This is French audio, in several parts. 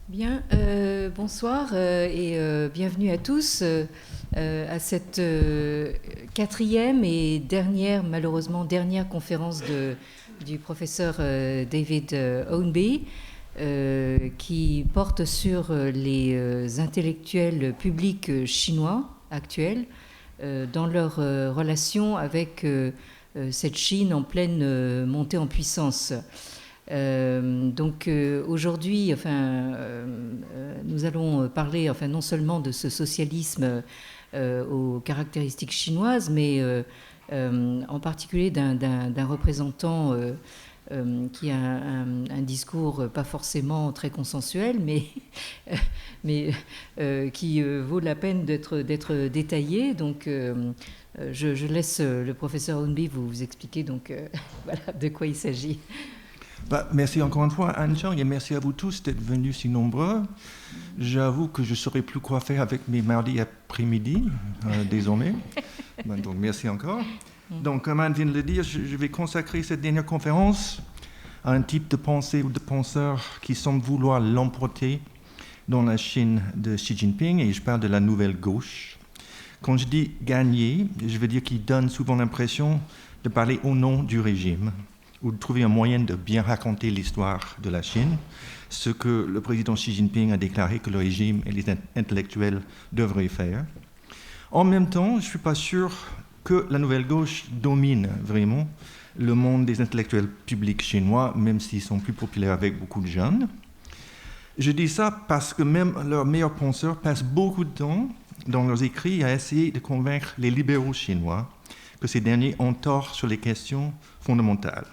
Bien, bonsoir bienvenue à tous à cette quatrième et dernière, malheureusement dernière conférence du professeur David Ownby qui porte sur les intellectuels publics chinois actuels dans leur relation avec cette Chine en pleine montée en puissance. Aujourd'hui, nous allons parler non seulement de ce socialisme aux caractéristiques chinoises, mais en particulier d'un représentant qui a un discours pas forcément très consensuel, mais qui vaut la peine d'être détaillé. Donc, je laisse le professeur Ownby vous expliquer voilà, de quoi il s'agit. Merci encore une fois, Anne-Jean, et merci à vous tous d'être venus si nombreux. J'avoue que je ne saurais plus quoi faire avec mes mardis après-midi, désormais. Donc, merci encore. Donc, comme Anne vient de le dire, je vais consacrer cette dernière conférence à un type de pensée ou de penseur qui semble vouloir l'emporter dans la Chine de Xi Jinping, et je parle de la nouvelle gauche. Quand je dis gagner, je veux dire qu'il donne souvent l'impression de parler au nom du régime, ou de trouver un moyen de bien raconter l'histoire de la Chine, ce que le président Xi Jinping a déclaré que le régime et les intellectuels devraient faire. En même temps, je ne suis pas sûr que la nouvelle gauche domine vraiment le monde des intellectuels publics chinois, même s'ils sont plus populaires avec beaucoup de jeunes. Je dis ça parce que même leurs meilleurs penseurs passent beaucoup de temps dans leurs écrits à essayer de convaincre les libéraux chinois que ces derniers ont tort sur les questions fondamentales.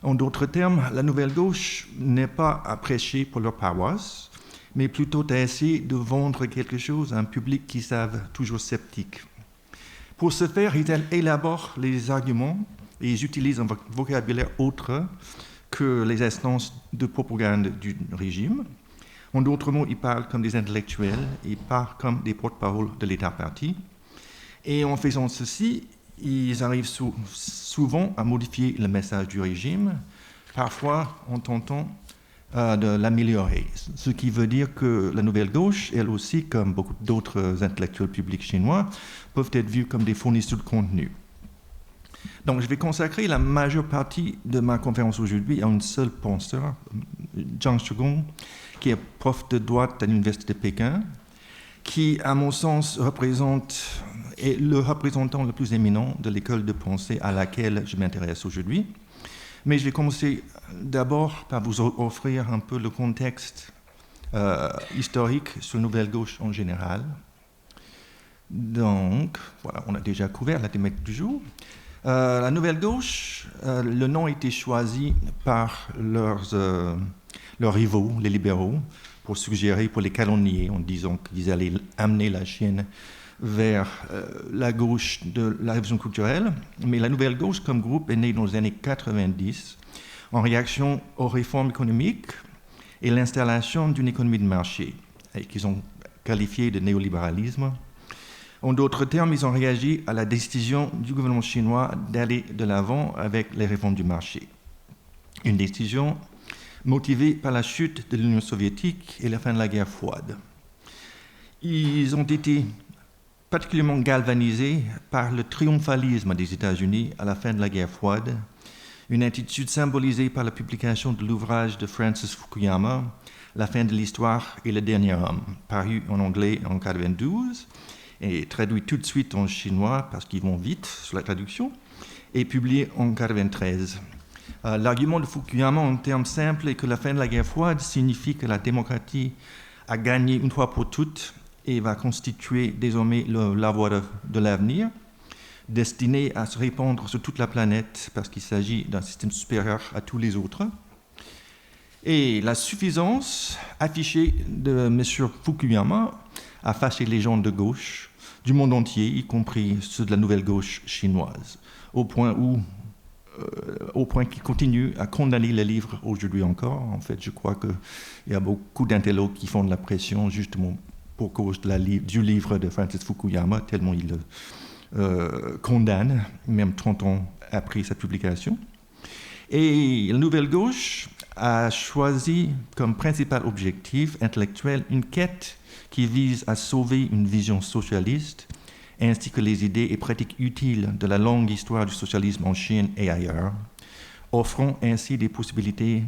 En d'autres termes, la nouvelle gauche n'est pas à prêcher pour leur paroisse, mais plutôt à essayer de vendre quelque chose à un public qui savent toujours sceptique. Pour ce faire, ils élaborent les arguments et ils utilisent un vocabulaire autre que les instances de propagande du régime. En d'autres mots, ils parlent comme des intellectuels et pas comme des porte-paroles de l'État-parti. Et en faisant ceci, ils arrivent souvent à modifier le message du régime, parfois en tentant de l'améliorer. Ce qui veut dire que la nouvelle gauche, elle aussi, comme beaucoup d'autres intellectuels publics chinois, peuvent être vus comme des fournisseurs de contenu. Donc je vais consacrer la majeure partie de ma conférence aujourd'hui à une seule penseur, Zhang Shigong, qui est prof de droite à l'Université de Pékin, qui, à mon sens, est le représentant le plus éminent de l'école de pensée à laquelle je m'intéresse aujourd'hui. Mais je vais commencer d'abord par vous offrir un peu le contexte historique sur la nouvelle gauche en général. Donc, voilà, on a déjà couvert la thématique du jour. La nouvelle gauche, le nom a été choisi par leurs rivaux, les libéraux, pour suggérer, pour les calomnier, en disant qu'ils allaient amener la Chine vers la gauche de la révolution culturelle. Mais la nouvelle gauche, comme groupe, est née dans les années 90 en réaction aux réformes économiques et l'installation d'une économie de marché, et qu'ils ont qualifié de néolibéralisme. En d'autres termes, ils ont réagi à la décision du gouvernement chinois d'aller de l'avant avec les réformes du marché. Une décision motivés par la chute de l'Union soviétique et la fin de la guerre froide. Ils ont été particulièrement galvanisés par le triomphalisme des États-Unis à la fin de la guerre froide, une attitude symbolisée par la publication de l'ouvrage de Francis Fukuyama, La fin de l'histoire et le dernier homme, paru en anglais en 1992 et traduit tout de suite en chinois parce qu'ils vont vite sur la traduction, et publié en 1993. L'argument de Fukuyama en termes simples est que la fin de la guerre froide signifie que la démocratie a gagné une fois pour toutes et va constituer désormais la voie de l'avenir, destiné à se répandre sur toute la planète parce qu'il s'agit d'un système supérieur à tous les autres. Et la suffisance affichée de M. Fukuyama a fâché les gens de gauche du monde entier, y compris ceux de la nouvelle gauche chinoise, au point qu'il continue à condamner le livre aujourd'hui encore. En fait, je crois qu'il y a beaucoup d'intellos qui font de la pression justement pour cause du livre de Francis Fukuyama, tellement il le condamne, même 30 ans après sa publication. Et la nouvelle gauche a choisi comme principal objectif intellectuel une quête qui vise à sauver une vision socialiste, ainsi que les idées et pratiques utiles de la longue histoire du socialisme en Chine et ailleurs, offrant ainsi des possibilités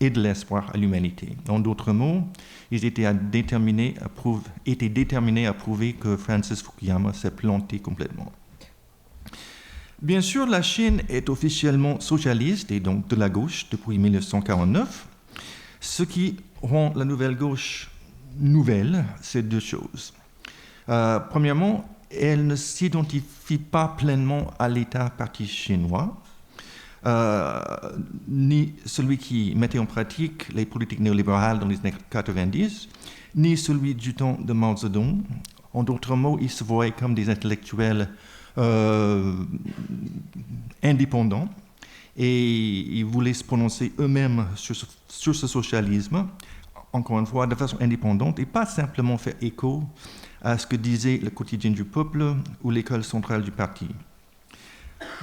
et de l'espoir à l'humanité. En d'autres mots, ils étaient déterminés à prouver que Francis Fukuyama s'est planté complètement. Bien sûr, la Chine est officiellement socialiste et donc de la gauche depuis 1949. Ce qui rend la nouvelle gauche nouvelle, c'est deux choses. Premièrement, elle ne s'identifie pas pleinement à l'État parti chinois, ni celui qui mettait en pratique les politiques néolibérales dans les années 90, ni celui du temps de Mao Zedong. En d'autres mots, ils se voyaient comme des intellectuels indépendants et ils voulaient se prononcer eux-mêmes sur ce socialisme, encore une fois, de façon indépendante et pas simplement faire écho à ce que disait le quotidien du peuple ou l'école centrale du parti.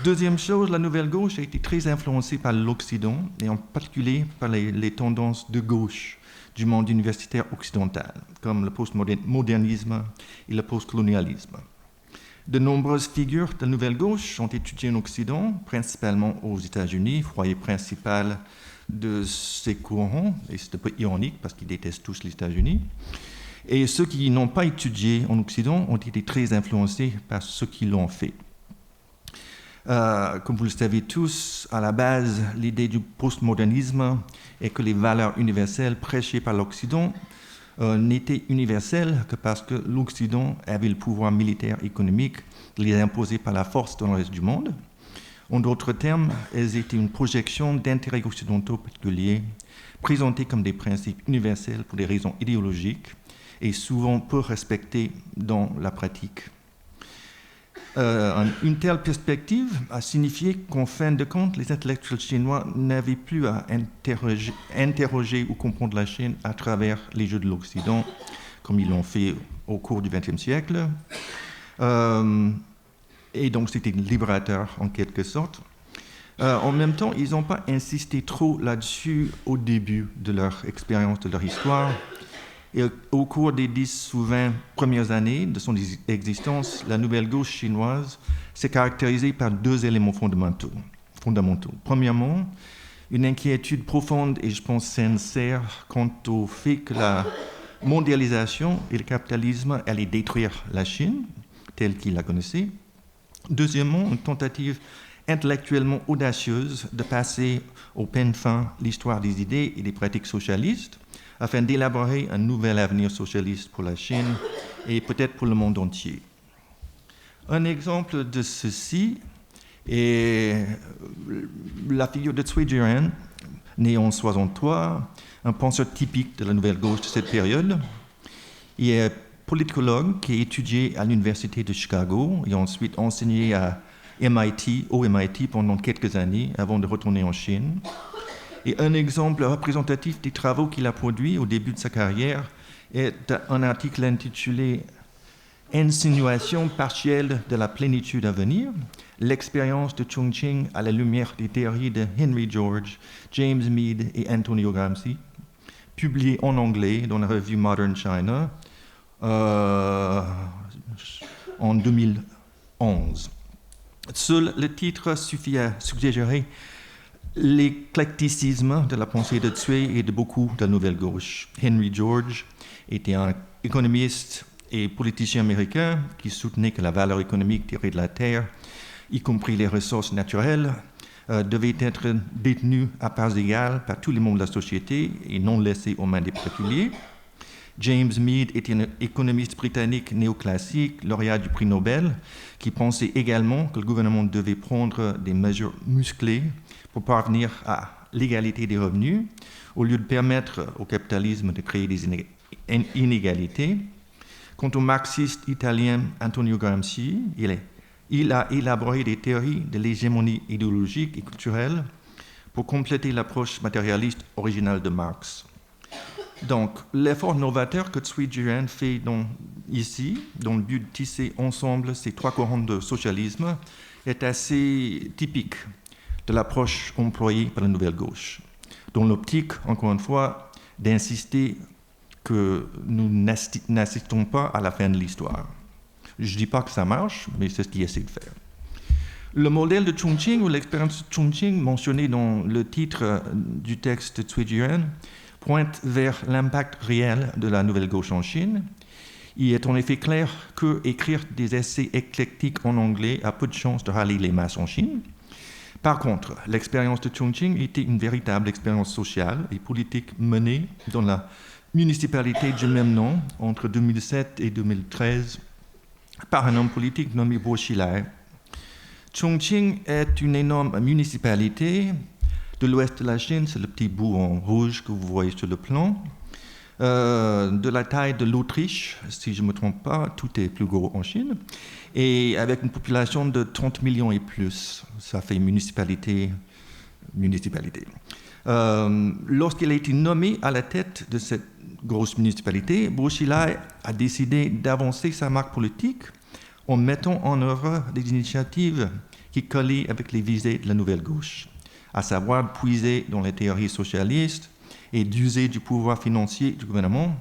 Deuxième chose, la nouvelle gauche a été très influencée par l'Occident et en particulier par les tendances de gauche du monde universitaire occidental, comme le postmodernisme et le postcolonialisme. De nombreuses figures de la nouvelle gauche ont étudié en Occident, principalement aux États-Unis, foyer principal de ces courants, et c'est un peu ironique parce qu'ils détestent tous les États-Unis. Et ceux qui n'ont pas étudié en Occident ont été très influencés par ceux qui l'ont fait. Comme vous le savez tous, à la base, l'idée du postmodernisme est que les valeurs universelles prêchées par l'Occident n'étaient universelles que parce que l'Occident avait le pouvoir militaire et économique de les imposer par la force dans le reste du monde. En d'autres termes, elles étaient une projection d'intérêts occidentaux particuliers, présentés comme des principes universels pour des raisons idéologiques et souvent peu respectés dans la pratique. Une telle perspective a signifié qu'en fin de compte, les intellectuels chinois n'avaient plus à interroger ou comprendre la Chine à travers les jeux de l'Occident, comme ils l'ont fait au cours du XXe siècle. Et donc c'était libérateur en quelque sorte. En même temps, ils n'ont pas insisté trop là-dessus au début de leur expérience, de leur histoire. Et au cours des 10 ou 20 premières années de son existence, la nouvelle gauche chinoise s'est caractérisée par deux éléments fondamentaux. Premièrement, une inquiétude profonde et je pense sincère quant au fait que la mondialisation et le capitalisme allaient détruire la Chine telle qu'ils la connaissaient. Deuxièmement, une tentative intellectuellement audacieuse de passer au peigne fin l'histoire des idées et des pratiques socialistes afin d'élaborer un nouvel avenir socialiste pour la Chine et peut-être pour le monde entier. Un exemple de ceci est la figure de Cui Jian, né en 1963, un penseur typique de la nouvelle gauche de cette période. Il est politologue qui a étudié à l'université de Chicago et ensuite enseigné au MIT pendant quelques années avant de retourner en Chine. Et un exemple représentatif des travaux qu'il a produits au début de sa carrière est un article intitulé « Insinuation partielle de la plénitude à venir, l'expérience de Chongqing à la lumière des théories de Henry George, James Meade et Antonio Gramsci », publié en anglais dans la revue Modern China en 2011. Seul le titre suffit à suggérer l'éclecticisme de la pensée de Cui et de beaucoup de la nouvelle gauche. Henry George était un économiste et politicien américain qui soutenait que la valeur économique tirée de la terre, y compris les ressources naturelles, devait être détenue à parts égales par tous les membres de la société et non laissée aux mains des particuliers. James Meade était un économiste britannique néoclassique, lauréat du prix Nobel, qui pensait également que le gouvernement devait prendre des mesures musclées pour parvenir à l'égalité des revenus, au lieu de permettre au capitalisme de créer des inégalités. Quant au marxiste italien Antonio Gramsci, il a élaboré des théories de l'hégémonie idéologique et culturelle pour compléter l'approche matérialiste originale de Marx. Donc, l'effort novateur que Cui Jian fait ici, dans le but de tisser ensemble ces trois courants de socialisme, est assez typique de l'approche employée par la nouvelle gauche. dans l'optique, encore une fois, d'insister que nous n'assistons pas à la fin de l'histoire. Je ne dis pas que ça marche, mais c'est ce qu'il essaie de faire. Le modèle de Chongqing, ou l'expérience de Chongqing, mentionné dans le titre du texte de Cui Jian, pointe vers l'impact réel de la nouvelle gauche en Chine. Il est en effet clair que écrire des essais éclectiques en anglais a peu de chances de rallier les masses en Chine. Par contre, l'expérience de Chongqing était une véritable expérience sociale et politique menée dans la municipalité du même nom entre 2007 et 2013 par un homme politique nommé Bo Xilai. Chongqing est une énorme municipalité de l'ouest de la Chine, c'est le petit bout en rouge que vous voyez sur le plan, de la taille de l'Autriche, si je ne me trompe pas, tout est plus gros en Chine, et avec une population de 30 millions et plus, ça fait municipalité. Lorsqu'il a été nommé à la tête de cette grosse municipalité, Bo Xilai a décidé d'avancer sa marque politique en mettant en œuvre des initiatives qui collaient avec les visées de la nouvelle gauche, à savoir puiser dans les théories socialistes et d'user du pouvoir financier du gouvernement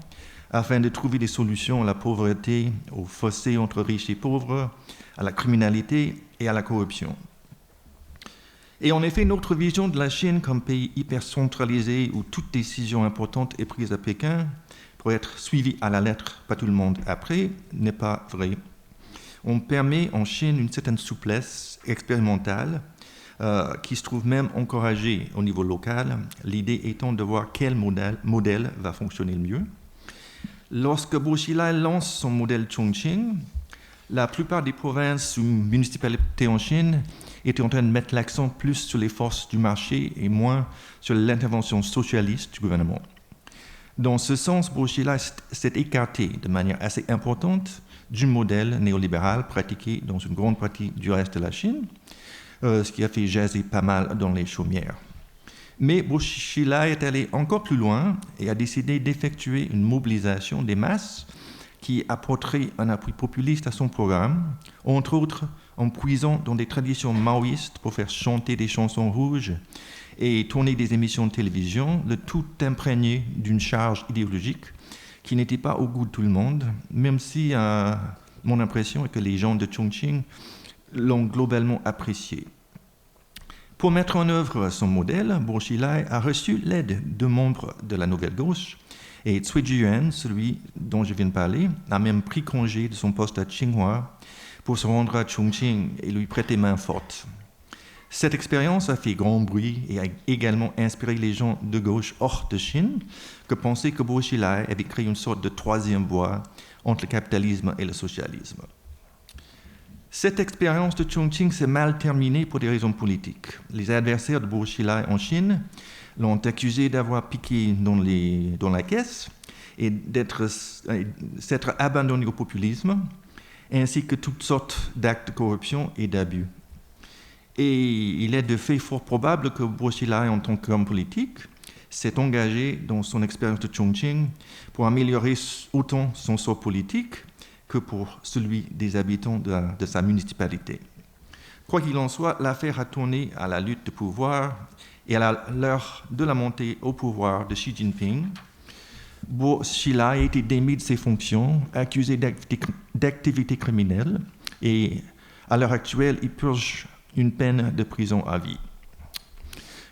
afin de trouver des solutions à la pauvreté, au fossé entre riches et pauvres, à la criminalité et à la corruption. Et en effet, notre vision de la Chine comme pays hyper centralisé où toute décision importante est prise à Pékin pour être suivie à la lettre, pas tout le monde après, n'est pas vrai. On permet en Chine une certaine souplesse expérimentale qui se trouve même encouragée au niveau local, l'idée étant de voir quel modèle va fonctionner le mieux. Lorsque Bo Xilai lance son modèle Chongqing, la plupart des provinces ou municipalités en Chine étaient en train de mettre l'accent plus sur les forces du marché et moins sur l'intervention socialiste du gouvernement. Dans ce sens, Bo Xilai s'est écarté de manière assez importante du modèle néolibéral pratiqué dans une grande partie du reste de la Chine, ce qui a fait jaser pas mal dans les chaumières. Mais Bo Xilai est allé encore plus loin et a décidé d'effectuer une mobilisation des masses qui apporterait un appui populiste à son programme, entre autres en puisant dans des traditions maoïstes pour faire chanter des chansons rouges et tourner des émissions de télévision, le tout imprégné d'une charge idéologique qui n'était pas au goût de tout le monde, même si mon impression est que les gens de Chongqing l'ont globalement apprécié. Pour mettre en œuvre son modèle, Bo Xilai a reçu l'aide de membres de la nouvelle gauche et Cui Jian, celui dont je viens de parler, a même pris congé de son poste à Tsinghua pour se rendre à Chongqing et lui prêter main forte. Cette expérience a fait grand bruit et a également inspiré les gens de gauche hors de Chine que pensaient que Bo Xilai avait créé une sorte de troisième voie entre le capitalisme et le socialisme. Cette expérience de Chongqing s'est mal terminée pour des raisons politiques. Les adversaires de Bo Xilai en Chine l'ont accusé d'avoir piqué dans la caisse et s'être abandonné au populisme, ainsi que toutes sortes d'actes de corruption et d'abus. Et il est de fait fort probable que Bo Xilai, en tant qu'homme politique, s'est engagé dans son expérience de Chongqing pour améliorer autant son sort politique que pour celui des habitants de sa municipalité. Quoi qu'il en soit, l'affaire a tourné à la lutte de pouvoir et à l'heure de la montée au pouvoir de Xi Jinping. Bo Xilai a été démis de ses fonctions, accusé d'activité criminelle et à l'heure actuelle, il purge une peine de prison à vie.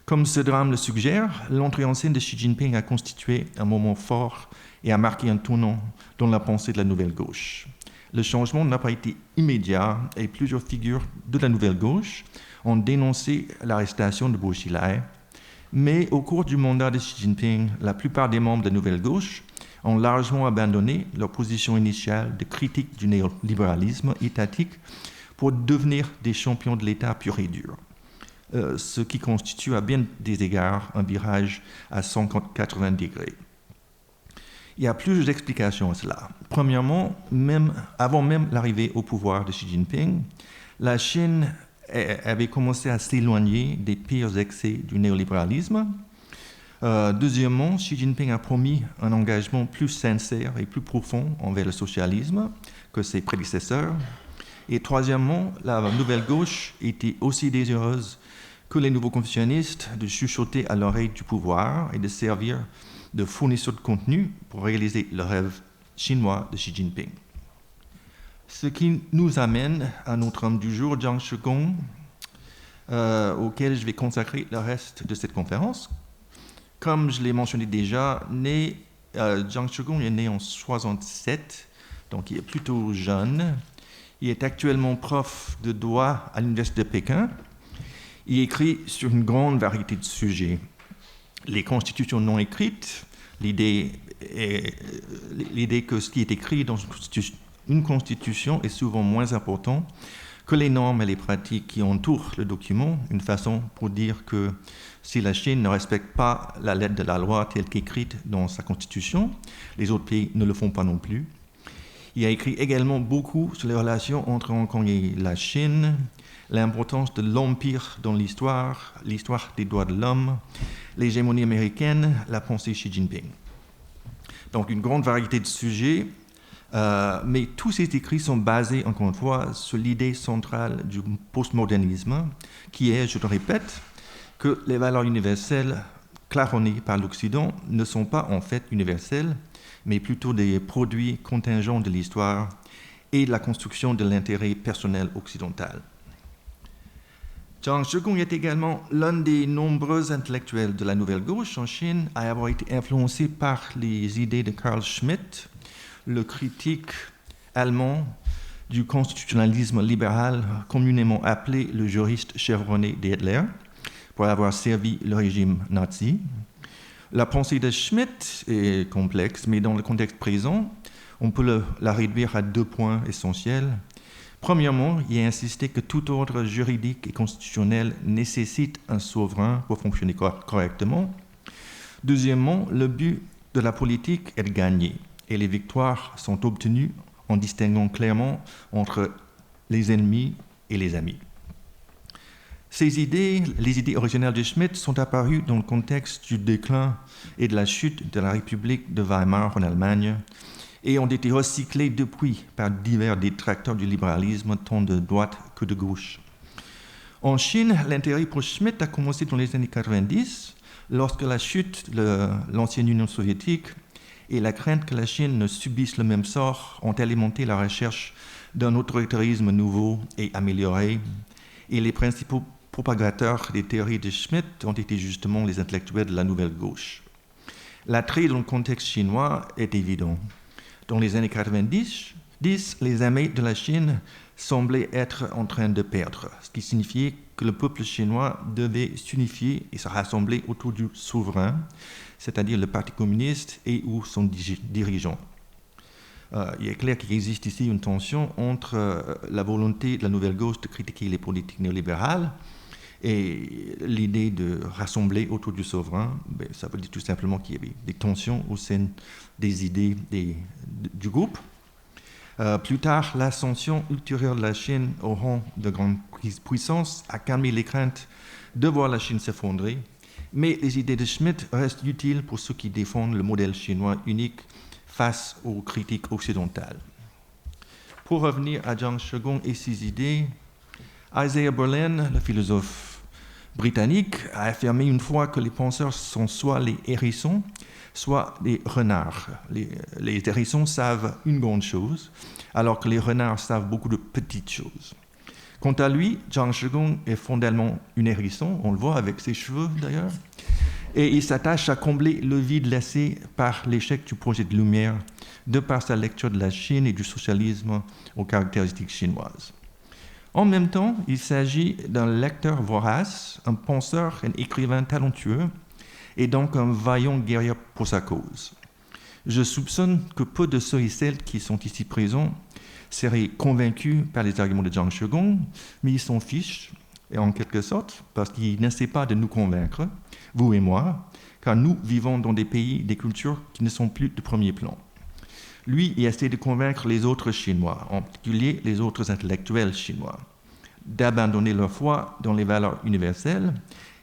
Comme ce drame le suggère, l'entrée en scène de Xi Jinping a constitué un moment fort et a marqué un tournant dans la pensée de la nouvelle gauche. Le changement n'a pas été immédiat et plusieurs figures de la nouvelle gauche ont dénoncé l'arrestation de Bo Xilai, mais au cours du mandat de Xi Jinping, la plupart des membres de la nouvelle gauche ont largement abandonné leur position initiale de critique du néolibéralisme étatique pour devenir des champions de l'État pur et dur, ce qui constitue à bien des égards un virage à 180 degrés. Il y a plusieurs explications à cela. Premièrement, avant même l'arrivée au pouvoir de Xi Jinping, la Chine avait commencé à s'éloigner des pires excès du néolibéralisme. Deuxièmement, Xi Jinping a promis un engagement plus sincère et plus profond envers le socialisme que ses prédécesseurs. Et troisièmement, la nouvelle gauche était aussi désireuse que les nouveaux confucianistes de chuchoter à l'oreille du pouvoir et de servir de fournisseur de contenu pour réaliser le rêve chinois de Xi Jinping. Ce qui nous amène à notre homme du jour, Zhang Shigong, auquel je vais consacrer le reste de cette conférence. Comme je l'ai mentionné déjà, Zhang Shigong est né en 1967, donc il est plutôt jeune. Il est actuellement prof de droit à l'Université de Pékin. Il écrit sur une grande variété de sujets. Les constitutions non écrites, l'idée que ce qui est écrit dans une constitution est souvent moins important que les normes et les pratiques qui entourent le document, une façon pour dire que si la Chine ne respecte pas la lettre de la loi telle qu'écrite dans sa constitution, les autres pays ne le font pas non plus. Il a écrit également beaucoup sur les relations entre Hong Kong et la Chine, l'importance de l'empire dans l'histoire des droits de l'homme, l'hégémonie américaine, la pensée Xi Jinping. Donc une grande variété de sujets, mais tous ces écrits sont basés, encore une fois, sur l'idée centrale du postmodernisme, qui est, je le répète, que les valeurs universelles claironnées par l'Occident ne sont pas en fait universelles, mais plutôt des produits contingents de l'histoire et de la construction de l'intérêt personnel occidental. Zhang Shigong est également l'un des nombreux intellectuels de la Nouvelle Gauche en Chine à avoir été influencé par les idées de Carl Schmitt, le critique allemand du constitutionnalisme libéral communément appelé le juriste chevronné d'Hitler, pour avoir servi le régime nazi. La pensée de Schmitt est complexe, mais dans le contexte présent, on peut la réduire à 2 points essentiels. Premièrement, il a insisté que tout ordre juridique et constitutionnel nécessite un souverain pour fonctionner correctement. Deuxièmement, le but de la politique est de gagner, et les victoires sont obtenues en distinguant clairement entre les ennemis et les amis. Ces idées, les idées originales de Schmitt, sont apparues dans le contexte du déclin et de la chute de la République de Weimar en Allemagne et ont été recyclées depuis par divers détracteurs du libéralisme, tant de droite que de gauche. En Chine, l'intérêt pour Schmitt a commencé dans les années 90, lorsque la chute de l'ancienne Union soviétique et la crainte que la Chine ne subisse le même sort ont alimenté la recherche d'un autoritarisme nouveau et amélioré, et les principaux propagateurs des théories de Schmitt ont été justement les intellectuels de la Nouvelle Gauche. L'attrait dans le contexte chinois est évident. Dans les années 90, les armées de la Chine semblaient être en train de perdre, ce qui signifiait que le peuple chinois devait s'unifier et se rassembler autour du souverain, c'est-à-dire le Parti communiste et ou son dirigeant. Il est clair qu'il existe ici une tension entre la volonté de la Nouvelle Gauche de critiquer les politiques néolibérales et l'idée de rassembler autour du souverain. Ça veut dire tout simplement qu'il y avait des tensions au sein des idées du groupe. Plus tard, l'ascension ultérieure de la Chine au rang de grande puissance a calmé les craintes de voir la Chine s'effondrer, mais les idées de Schmitt restent utiles pour ceux qui défendent le modèle chinois unique face aux critiques occidentales. Pour revenir à Zhang Shigong et ses idées, Isaiah Berlin, le philosophe britannique, a affirmé une fois que les penseurs sont soit les hérissons, soit les renards. Les hérissons savent une grande chose, alors que les renards savent beaucoup de petites choses. Quant à lui, Zhang Shigong est fondamentalement une hérisson, on le voit avec ses cheveux d'ailleurs, et il s'attache à combler le vide laissé par l'échec du projet de Lumière, de par sa lecture de la Chine et du socialisme aux caractéristiques chinoises. En même temps, il s'agit d'un lecteur vorace, un penseur, un écrivain talentueux, et donc un vaillant guerrier pour sa cause. Je soupçonne que peu de ceux et celles qui sont ici présents seraient convaincus par les arguments de Zhang Shigong, mais ils s'en fichent, et en quelque sorte, parce qu'ils n'essaient pas de nous convaincre, vous et moi, car nous vivons dans des pays, des cultures qui ne sont plus de premier plan. Lui, il essaie de convaincre les autres Chinois, en particulier les autres intellectuels chinois, d'abandonner leur foi dans les valeurs universelles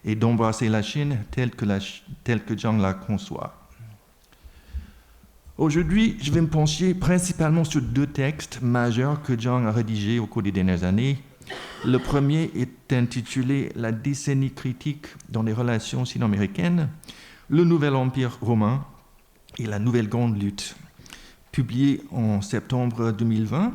et d'embrasser la Chine telle que Zhang la conçoit. Aujourd'hui, je vais me pencher principalement sur 2 textes majeurs que Zhang a rédigés au cours des dernières années, Le premier est intitulé « La décennie critique dans les relations sino-américaines, le nouvel empire romain et la nouvelle grande lutte », publié en septembre 2020.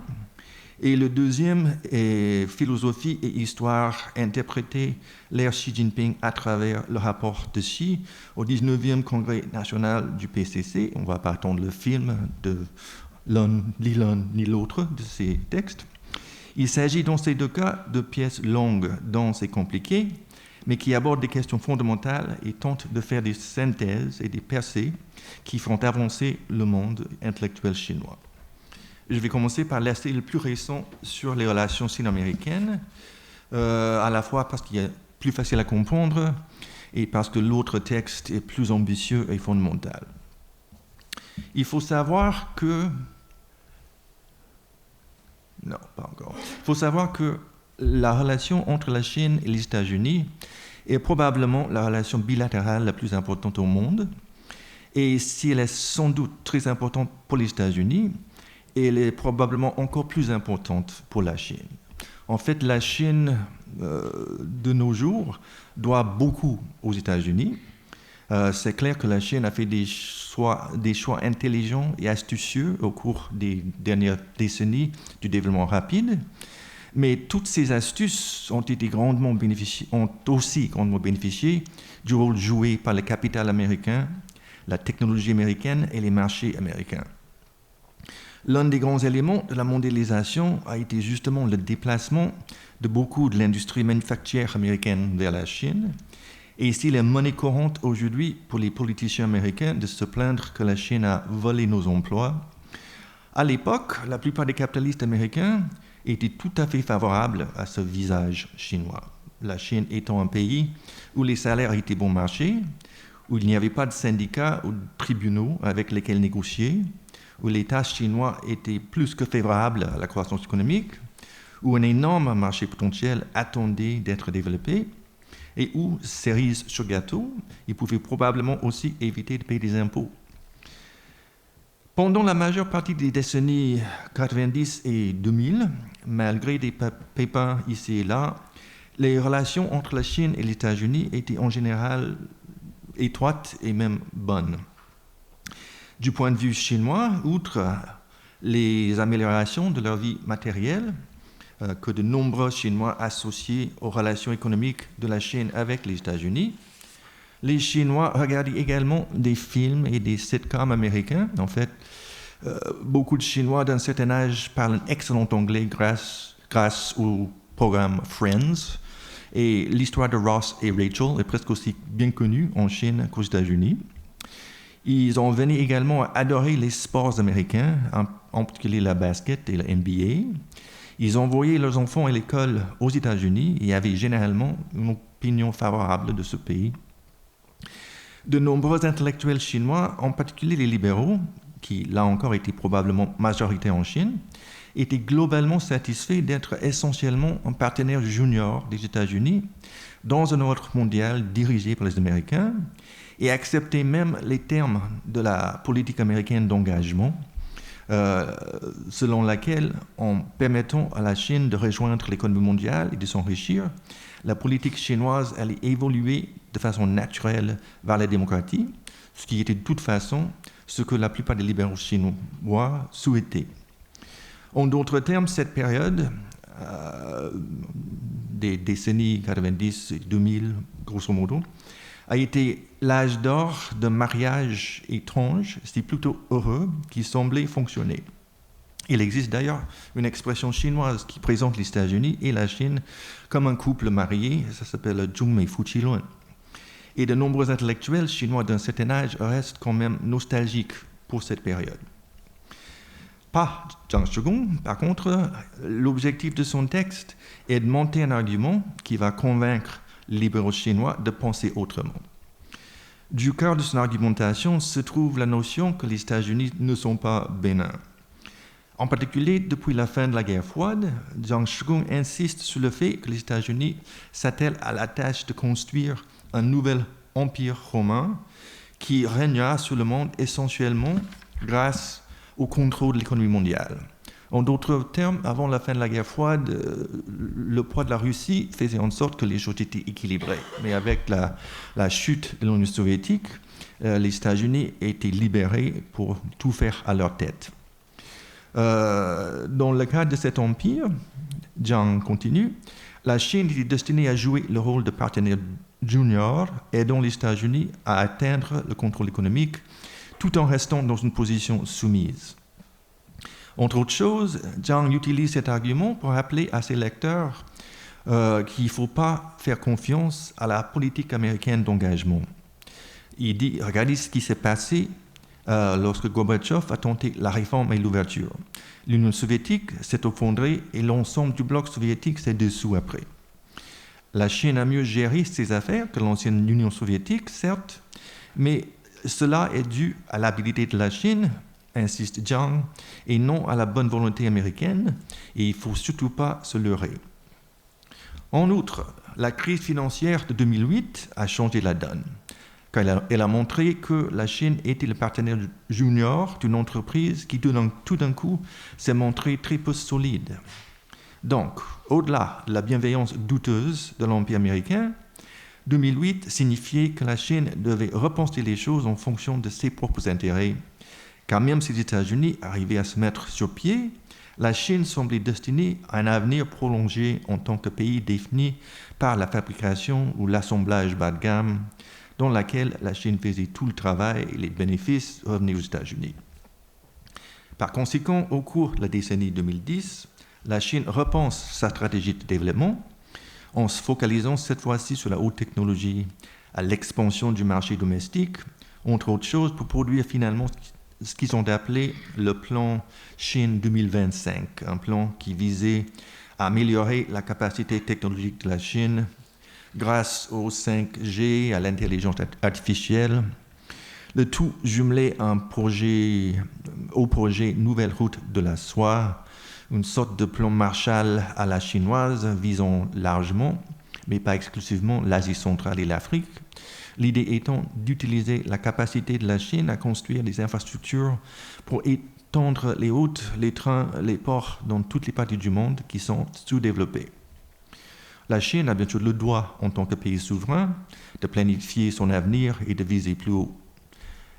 Et le deuxième est « Philosophie et histoire, interpréter l'ère Xi Jinping à travers le rapport de Xi au 19e congrès national du PCC ». On ne va pas attendre le film de ni l'un ni l'autre de ces textes. Il s'agit dans ces deux cas de pièces longues, denses et compliquées, mais qui abordent des questions fondamentales et tentent de faire des synthèses et des percées qui font avancer le monde intellectuel chinois. Je vais commencer par l'essai le plus récent sur les relations sino-américaines, à la fois parce qu'il est plus facile à comprendre et parce que l'autre texte est plus ambitieux et fondamental. Il faut savoir que... Non, pas encore. Il faut savoir que la relation entre la Chine et les États-Unis est probablement la relation bilatérale la plus importante au monde. Et si elle est sans doute très importante pour les États-Unis, elle est probablement encore plus importante pour la Chine. En fait, la Chine, de nos jours, doit beaucoup aux États-Unis. C'est clair que la Chine a fait des choix intelligents et astucieux au cours des dernières décennies du développement rapide. Mais toutes ces astuces ont aussi grandement bénéficié du rôle joué par le capital américain, la technologie américaine et les marchés américains. L'un des grands éléments de la mondialisation a été justement le déplacement de beaucoup de l'industrie manufacturière américaine vers la Chine. Et s'il est monnaie courante aujourd'hui pour les politiciens américains de se plaindre que la Chine a volé nos emplois, à l'époque, la plupart des capitalistes américains étaient tout à fait favorables à ce visage chinois. La Chine étant un pays où les salaires étaient bon marché, où il n'y avait pas de syndicats ou de tribunaux avec lesquels négocier, où l'État chinois était plus que favorable à la croissance économique, où un énorme marché potentiel attendait d'être développé, et où, cerise sur gâteau, ils pouvaient probablement aussi éviter de payer des impôts. Pendant la majeure partie des décennies 90 et 2000, malgré des pépins ici et là, les relations entre la Chine et les États-Unis étaient en général étroites et même bonnes. Du point de vue chinois, outre les améliorations de leur vie matérielle, que de nombreux Chinois associés aux relations économiques de la Chine avec les États-Unis, les Chinois regardaient également des films et des sitcoms américains. En fait, beaucoup de Chinois d'un certain âge parlent un excellent anglais grâce au programme Friends. Et l'histoire de Ross et Rachel est presque aussi bien connue en Chine qu'aux États-Unis. Ils ont venu également à adorer les sports américains, en particulier la basket et la NBA. Ils envoyaient leurs enfants à l'école aux États-Unis et avaient généralement une opinion favorable de ce pays. De nombreux intellectuels chinois, en particulier les libéraux, qui là encore étaient probablement majoritaires en Chine, étaient globalement satisfaits d'être essentiellement un partenaire junior des États-Unis dans un ordre mondial dirigé par les Américains et acceptaient même les termes de la politique américaine d'engagement, selon laquelle, en permettant à la Chine de rejoindre l'économie mondiale et de s'enrichir, la politique chinoise allait évoluer de façon naturelle vers la démocratie, ce qui était de toute façon ce que la plupart des libéraux chinois souhaitaient. En d'autres termes, cette période, des décennies 90 et 2000, grosso modo, a été l'âge d'or d'un mariage étrange, c'est plutôt heureux, qui semblait fonctionner. Il existe d'ailleurs une expression chinoise qui présente les États-Unis et la Chine comme un couple marié, ça s'appelle Zhongmei Fuqilun. Et de nombreux intellectuels chinois d'un certain âge restent quand même nostalgiques pour cette période. Pas Zhang Shigong, par contre, l'objectif de son texte est de monter un argument qui va convaincre les libéraux chinois de penser autrement. Du cœur de son argumentation se trouve la notion que les États-Unis ne sont pas bénins. En particulier, depuis la fin de la guerre froide, Zhang Shigong insiste sur le fait que les États-Unis s'attellent à la tâche de construire un nouvel empire romain qui régnera sur le monde essentiellement grâce au contrôle de l'économie mondiale. En d'autres termes, avant la fin de la guerre froide, le poids de la Russie faisait en sorte que les choses étaient équilibrées. Mais avec la chute de l'Union soviétique, les États-Unis étaient libérés pour tout faire à leur tête. Dans le cadre de cet empire, Jiang continue, la Chine était destinée à jouer le rôle de partenaire junior, aidant les États-Unis à atteindre le contrôle économique tout en restant dans une position soumise. Entre autres choses, Jiang utilise cet argument pour rappeler à ses lecteurs qu'il ne faut pas faire confiance à la politique américaine d'engagement. Il dit, regardez ce qui s'est passé lorsque Gorbatchev a tenté la réforme et l'ouverture. L'Union soviétique s'est effondrée et l'ensemble du bloc soviétique s'est dissous après. La Chine a mieux géré ses affaires que l'ancienne Union soviétique, certes, mais cela est dû à l'habilité de la Chine, insiste Jiang, et non à la bonne volonté américaine, et il ne faut surtout pas se leurrer. En outre, la crise financière de 2008 a changé la donne, car elle a montré que la Chine était le partenaire junior d'une entreprise qui tout d'un coup s'est montrée très peu solide. Donc, au-delà de la bienveillance douteuse de l'Empire américain, 2008 signifiait que la Chine devait repenser les choses en fonction de ses propres intérêts, car même si les États-Unis arrivaient à se mettre sur pied, la Chine semblait destinée à un avenir prolongé en tant que pays défini par la fabrication ou l'assemblage bas de gamme, dans laquelle la Chine faisait tout le travail et les bénéfices revenaient aux États-Unis. Par conséquent, au cours de la décennie 2010, la Chine repense sa stratégie de développement en se focalisant cette fois-ci sur la haute technologie, à l'expansion du marché domestique, entre autres choses pour produire finalement ce qu'ils ont appelé le plan Chine 2025, un plan qui visait à améliorer la capacité technologique de la Chine grâce au 5G, à l'intelligence artificielle, le tout jumelé au projet Nouvelle Route de la Soie, une sorte de plan Marshall à la chinoise visant largement, mais pas exclusivement, l'Asie centrale et l'Afrique. L'idée étant d'utiliser la capacité de la Chine à construire des infrastructures pour étendre les routes, les trains, les ports dans toutes les parties du monde qui sont sous-développées. La Chine a bien sûr le droit, en tant que pays souverain, de planifier son avenir et de viser plus haut.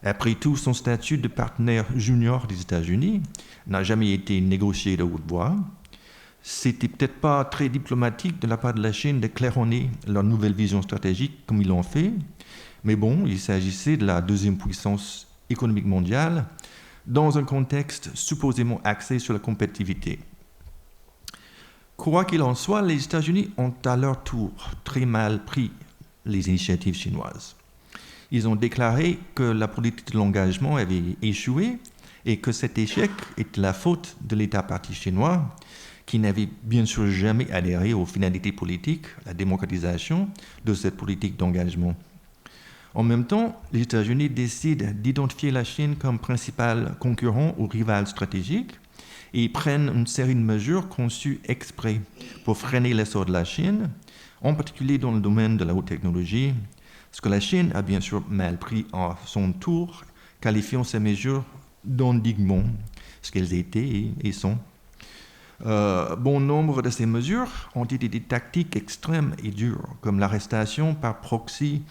Après tout, son statut de partenaire junior des États-Unis n'a jamais été négocié de haute voix. C'était peut-être pas très diplomatique de la part de la Chine de claironner leur nouvelle vision stratégique comme ils l'ont fait, mais bon, il s'agissait de la deuxième puissance économique mondiale dans un contexte supposément axé sur la compétitivité. Quoi qu'il en soit, les États-Unis ont à leur tour très mal pris les initiatives chinoises. Ils ont déclaré que la politique de l'engagement avait échoué et que cet échec était la faute de l'État parti chinois, qui n'avait bien sûr jamais adhéré aux finalités politiques, la démocratisation de cette politique d'engagement. En même temps, les États-Unis décident d'identifier la Chine comme principal concurrent ou rival stratégique et prennent une série de mesures conçues exprès pour freiner l'essor de la Chine, en particulier dans le domaine de la haute technologie, ce que la Chine a bien sûr mal pris à son tour, qualifiant ces mesures d'endiguement, ce qu'elles étaient et sont. Bon nombre de ces mesures ont été des tactiques extrêmes et dures, comme l'arrestation par proxy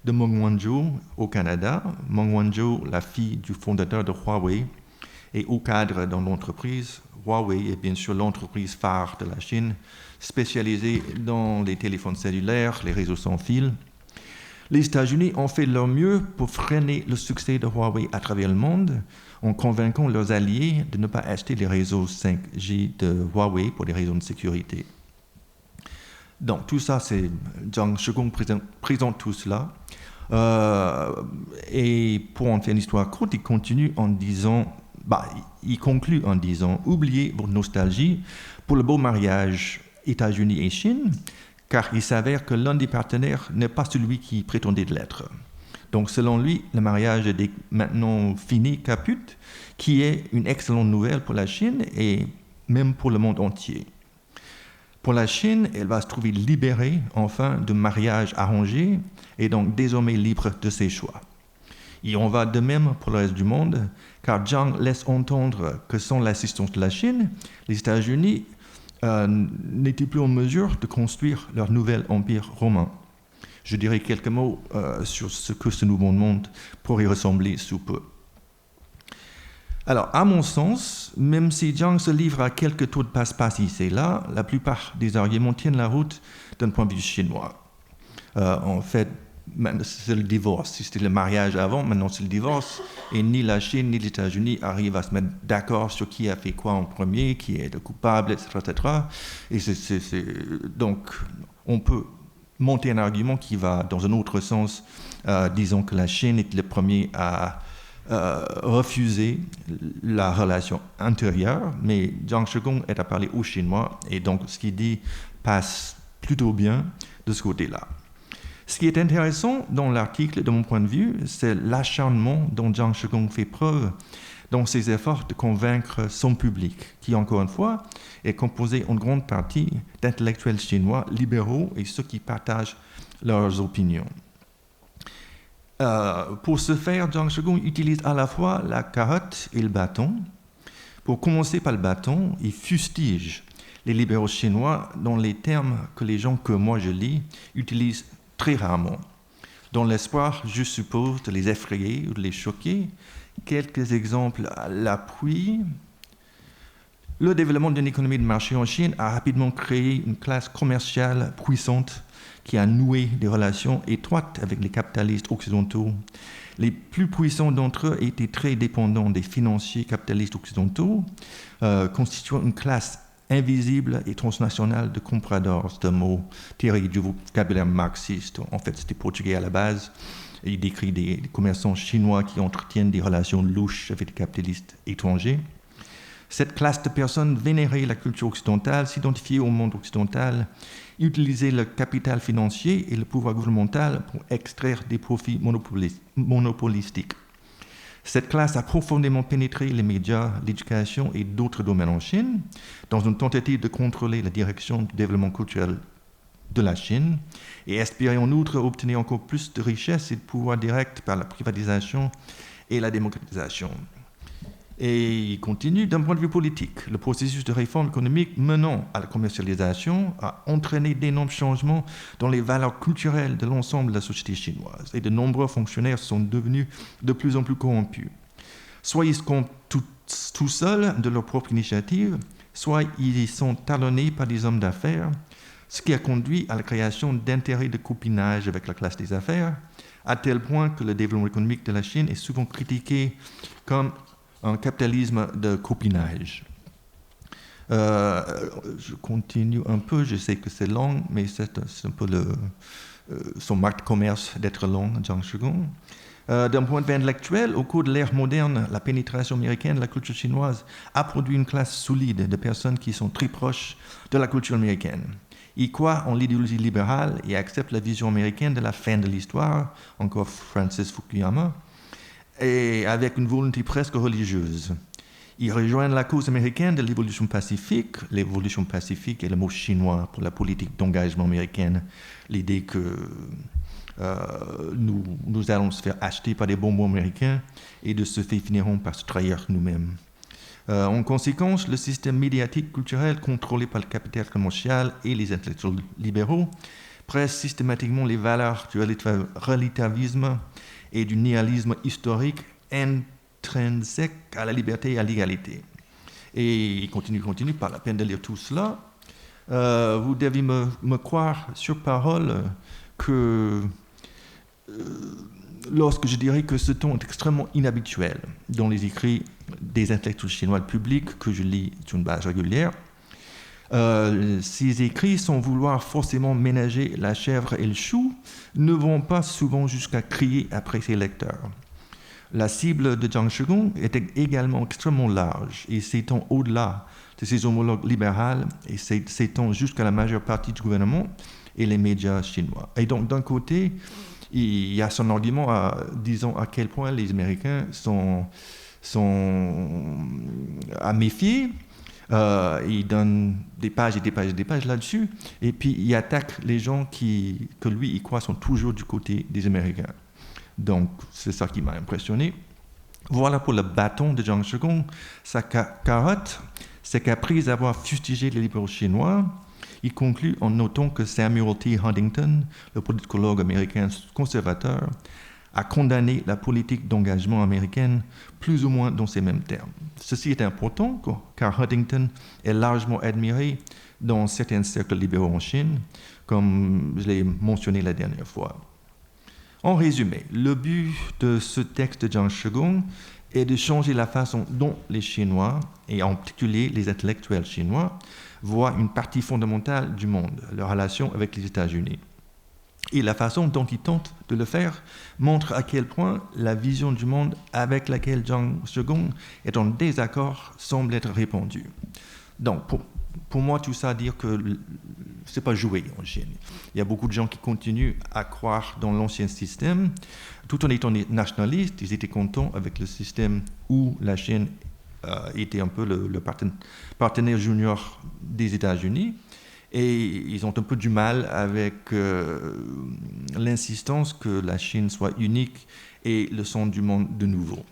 de Meng Wanzhou au Canada. Meng Wanzhou, la fille du fondateur de Huawei, et haut cadre dans l'entreprise. Huawei est bien sûr l'entreprise phare de la Chine, spécialisée dans les téléphones cellulaires, les réseaux sans fil. Les États-Unis ont fait leur mieux pour freiner le succès de Huawei à travers le monde, en convainquant leurs alliés de ne pas acheter les réseaux 5G de Huawei pour des raisons de sécurité. Donc tout ça, c'est Jiang Shigong présente tout cela. Et pour en faire une histoire courte, il conclut en disant, oubliez votre nostalgie pour le beau mariage États-Unis et Chine, car il s'avère que l'un des partenaires n'est pas celui qui prétendait de l'être. Donc selon lui, le mariage est maintenant fini, caput, qui est une excellente nouvelle pour la Chine et même pour le monde entier. Pour la Chine, elle va se trouver libérée enfin de mariage arrangé et donc désormais libre de ses choix. Et on va de même pour le reste du monde, car Jiang laisse entendre que sans l'assistance de la Chine, les États-Unis n'étaient plus en mesure de construire leur nouvel empire romain. Je dirai quelques mots sur ce que ce nouveau monde pourrait ressembler sous peu. Alors, à mon sens, même si Jiang se livre à quelques tours de passe-passe ici et là, la plupart des arguments tiennent la route d'un point de vue chinois. En fait, c'est le divorce. Si c'était le mariage avant, maintenant c'est le divorce. Et ni la Chine ni les États-Unis arrivent à se mettre d'accord sur qui a fait quoi en premier, qui est le coupable, etc. etc. Et donc, on peut monter un argument qui va dans un autre sens. Disons que la Chine est le premier à refuser la relation intérieure, mais Jiang Shigong est à parler aux Chinois, et donc ce qu'il dit passe plutôt bien de ce côté-là. Ce qui est intéressant dans l'article, de mon point de vue, c'est l'acharnement dont Jiang Shigong fait preuve dans ses efforts de convaincre son public, qui, encore une fois, est composé en grande partie d'intellectuels chinois libéraux et ceux qui partagent leurs opinions. Pour ce faire, Jiang Shigong utilise à la fois la carotte et le bâton. Pour commencer par le bâton, il fustige les libéraux chinois dans les termes que les gens que moi je lis utilisent très rarement, dans l'espoir, je suppose, de les effrayer ou de les choquer. Quelques exemples à l'appui. Le développement d'une économie de marché en Chine a rapidement créé une classe commerciale puissante qui a noué des relations étroites avec les capitalistes occidentaux. Les plus puissants d'entre eux étaient très dépendants des financiers capitalistes occidentaux, constituant une classe invisible et transnationale de compradors, c'est un mot tiré du vocabulaire marxiste. En fait, c'était portugais à la base. Il décrit des commerçants chinois qui entretiennent des relations louches avec des capitalistes étrangers. Cette classe de personnes vénérait la culture occidentale, s'identifiait au monde occidental, utilisait le capital financier et le pouvoir gouvernemental pour extraire des profits monopolistiques. Cette classe a profondément pénétré les médias, l'éducation et d'autres domaines en Chine, dans une tentative de contrôler la direction du développement culturel de la Chine, et espérait en outre obtenir encore plus de richesses et de pouvoir direct par la privatisation et la démocratisation. Et il continue, d'un point de vue politique, le processus de réforme économique menant à la commercialisation a entraîné d'énormes changements dans les valeurs culturelles de l'ensemble de la société chinoise, et de nombreux fonctionnaires sont devenus de plus en plus corrompus. Soit ils se comptent tout seuls de leur propre initiative, soit ils y sont talonnés par des hommes d'affaires, ce qui a conduit à la création d'intérêts de copinage avec la classe des affaires, à tel point que le développement économique de la Chine est souvent critiqué comme un capitalisme de copinage. Je continue un peu, je sais que c'est long, mais c'est un peu son marque de commerce d'être long, Jiang Shigong. D'un point de vue intellectuel, au cours de l'ère moderne, la pénétration américaine de la culture chinoise a produit une classe solide de personnes qui sont très proches de la culture américaine. Ils croient en l'idéologie libérale et acceptent la vision américaine de la fin de l'histoire, encore Francis Fukuyama, et avec une volonté presque religieuse. Ils rejoignent la cause américaine de l'évolution pacifique. L'évolution pacifique est le mot chinois pour la politique d'engagement américaine. L'idée que nous allons se faire acheter par des bonbons américains et de ce fait finirons par se trahir nous-mêmes. En conséquence, le système médiatique culturel contrôlé par le capital commercial et les intellectuels libéraux presse systématiquement les valeurs du relativisme et du nihilisme historique intrinsèque à la liberté et à l'égalité. Et il continue, pas la peine de lire tout cela. Vous devez me croire sur parole que lorsque je dirais que ce ton est extrêmement inhabituel dans les écrits des intellectuels chinois publics que je lis sur une base régulière, ces écrits, sans vouloir forcément ménager la chèvre et le chou, ne vont pas souvent jusqu'à crier après ses lecteurs. La cible de Jiang Shigong était également extrêmement large et s'étend au-delà de ses homologues libérales et s'étend jusqu'à la majeure partie du gouvernement et les médias chinois. Et donc, d'un côté, il y a son argument disant à quel point les Américains sont à méfier. Il donne des pages et des pages et des pages là-dessus, et puis il attaque les gens que lui, il croit, sont toujours du côté des Américains. Donc, c'est ça qui m'a impressionné. Voilà pour le bâton de Zhang Shigong. Sa carotte, c'est qu'après avoir fustigé les libéraux chinois, il conclut en notant que Samuel T. Huntington, le politicologue américain conservateur, a condamné la politique d'engagement américaine plus ou moins dans ces mêmes termes. Ceci est important car Huntington est largement admiré dans certains cercles libéraux en Chine, comme je l'ai mentionné la dernière fois. En résumé, le but de ce texte de Zhang Shigong est de changer la façon dont les Chinois, et en particulier les intellectuels chinois, voient une partie fondamentale du monde, leur relation avec les États-Unis. Et la façon dont ils tentent de le faire montre à quel point la vision du monde avec laquelle Zhang Shigong est en désaccord semble être répandue. Donc, pour moi, tout ça dire que c'est pas joué en Chine. Il y a beaucoup de gens qui continuent à croire dans l'ancien système, tout en étant nationalistes. Ils étaient contents avec le système où la Chine était un peu le partenaire junior des États-Unis. Et ils ont un peu du mal avec l'insistance que la Chine soit unique et le centre du monde de nouveau.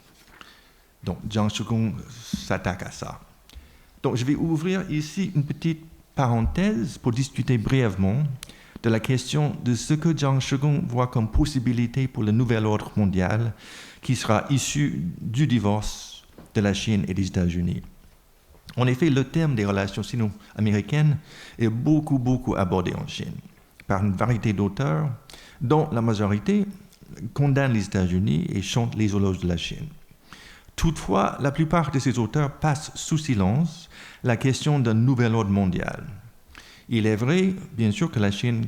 Donc, Zhang Shigong s'attaque à ça. Donc, je vais ouvrir ici une petite parenthèse pour discuter brièvement de la question de ce que Zhang Shigong voit comme possibilité pour le nouvel ordre mondial qui sera issu du divorce de la Chine et des États-Unis. En effet, le thème des relations sino-américaines est beaucoup abordé en Chine par une variété d'auteurs dont la majorité condamne les États-Unis et chante les éloges de la Chine. Toutefois, la plupart de ces auteurs passent sous silence la question d'un nouvel ordre mondial. Il est vrai, bien sûr, que la Chine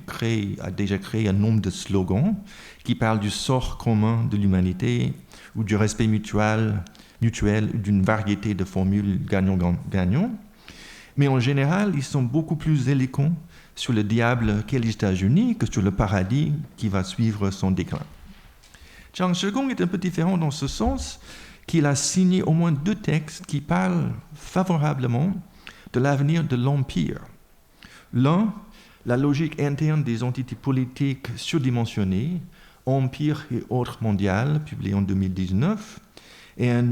a déjà créé un nombre de slogans qui parlent du sort commun de l'humanité ou du respect mutuel d'une variété de formules gagnant-gagnant. Mais en général, ils sont beaucoup plus éloquents sur le diable qu'est les États-Unis que sur le paradis qui va suivre son déclin. Zhang Shigong est un peu différent dans ce sens qu'il a signé au moins 2 textes qui parlent favorablement de l'avenir de l'Empire. L'un, la logique interne des entités politiques surdimensionnées, Empire et ordre mondial, publié en 2019, et un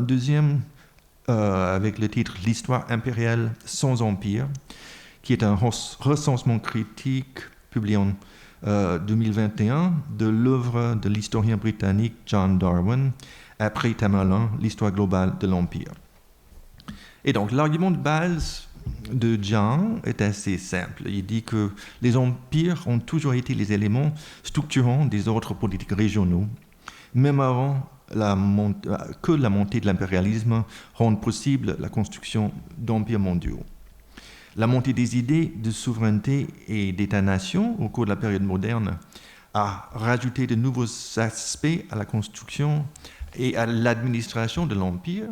deuxième avec le titre L'histoire impériale sans empire, qui est un recensement critique publié en 2021 de l'œuvre de l'historien britannique John Darwin, après Tamerlane, l'histoire globale de l'Empire. Et donc, l'argument de base de Zhang est assez simple. Il dit que les empires ont toujours été les éléments structurants des ordres politiques régionaux, même avant que la montée de l'impérialisme rende possible la construction d'empires mondiaux. La montée des idées de souveraineté et d'État-nation au cours de la période moderne a rajouté de nouveaux aspects à la construction et à l'administration de l'Empire,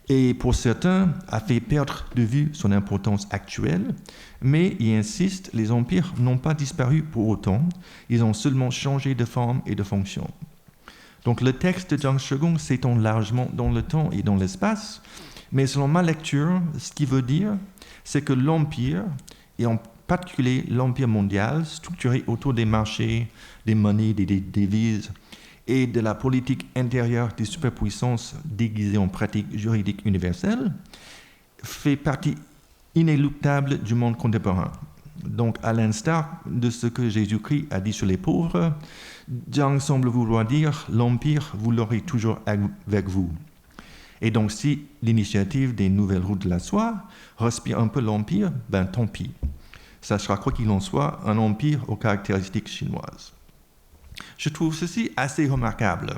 et pour certains a fait perdre de vue son importance actuelle, mais il insiste, les empires n'ont pas disparu pour autant, ils ont seulement changé de forme et de fonction. Donc le texte de Zhang Shigong s'étend largement dans le temps et dans l'espace, mais selon ma lecture, ce qu'il veut dire, c'est que l'Empire, et en particulier l'Empire mondial, structuré autour des marchés, des monnaies, des devises, et de la politique intérieure des superpuissances déguisées en pratique juridique universelle, fait partie inéluctable du monde contemporain. Donc, à l'instar de ce que Jésus-Christ a dit sur les pauvres, Zhang semble vouloir dire « l'Empire, vous l'aurez toujours avec vous ». Et donc, si l'initiative des nouvelles routes de la soie respire un peu l'Empire, ben tant pis. Ça sera, quoi qu'il en soit, un empire aux caractéristiques chinoises. Je trouve ceci assez remarquable,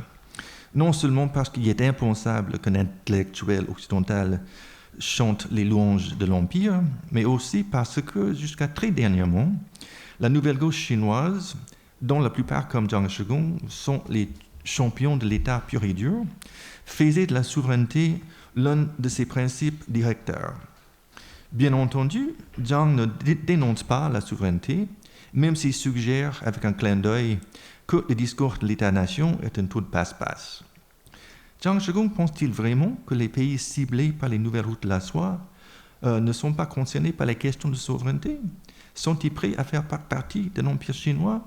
non seulement parce qu'il est impensable qu'un intellectuel occidental chante les louanges de l'Empire, mais aussi parce que, jusqu'à très dernièrement, la nouvelle gauche chinoise, dont la plupart, comme Zhang Shigong, sont les champions de l'État pur et dur, faisait de la souveraineté l'un de ses principes directeurs. Bien entendu, Zhang ne dénonce pas la souveraineté, même s'il suggère avec un clin d'œil que le discours de l'État-nation est un tout de passe-passe. Zhang Shigong pense-t-il vraiment que les pays ciblés par les nouvelles routes de la soie ne sont pas concernés par les questions de souveraineté? sont-ils prêts à faire partie de l'Empire chinois?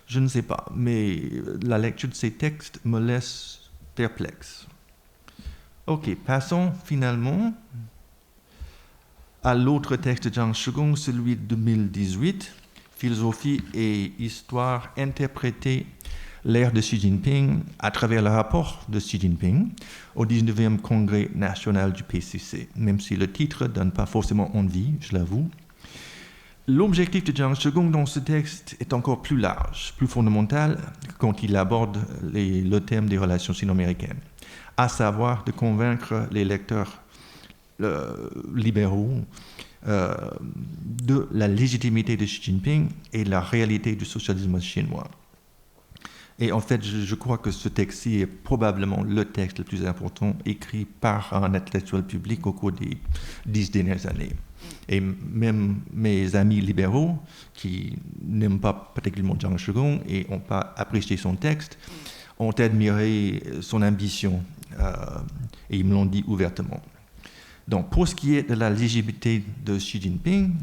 Je ne sais pas, mais la lecture de ces textes me laisse perplexe. Ok, passons finalement à l'autre texte de Zhang Shigong, celui de 2018, Philosophie et histoire interpréter l'ère de Xi Jinping à travers le rapport de Xi Jinping au 19e congrès national du PCC, même si le titre ne donne pas forcément envie, je l'avoue. L'objectif de Zhang Shigong dans ce texte est encore plus large, plus fondamental quand il aborde le thème des relations sino-américaines, à savoir de convaincre les lecteurs libéraux de la légitimité de Xi Jinping et la réalité du socialisme chinois. Et en fait, je crois que ce texte-ci est probablement le texte le plus important écrit par un intellectuel public au cours des 10 dernières années. Et même mes amis libéraux, qui n'aiment pas particulièrement Zhang Shigong et n'ont pas apprécié son texte, ont admiré son ambition et ils me l'ont dit ouvertement. Donc, pour ce qui est de la légitimité de Xi Jinping,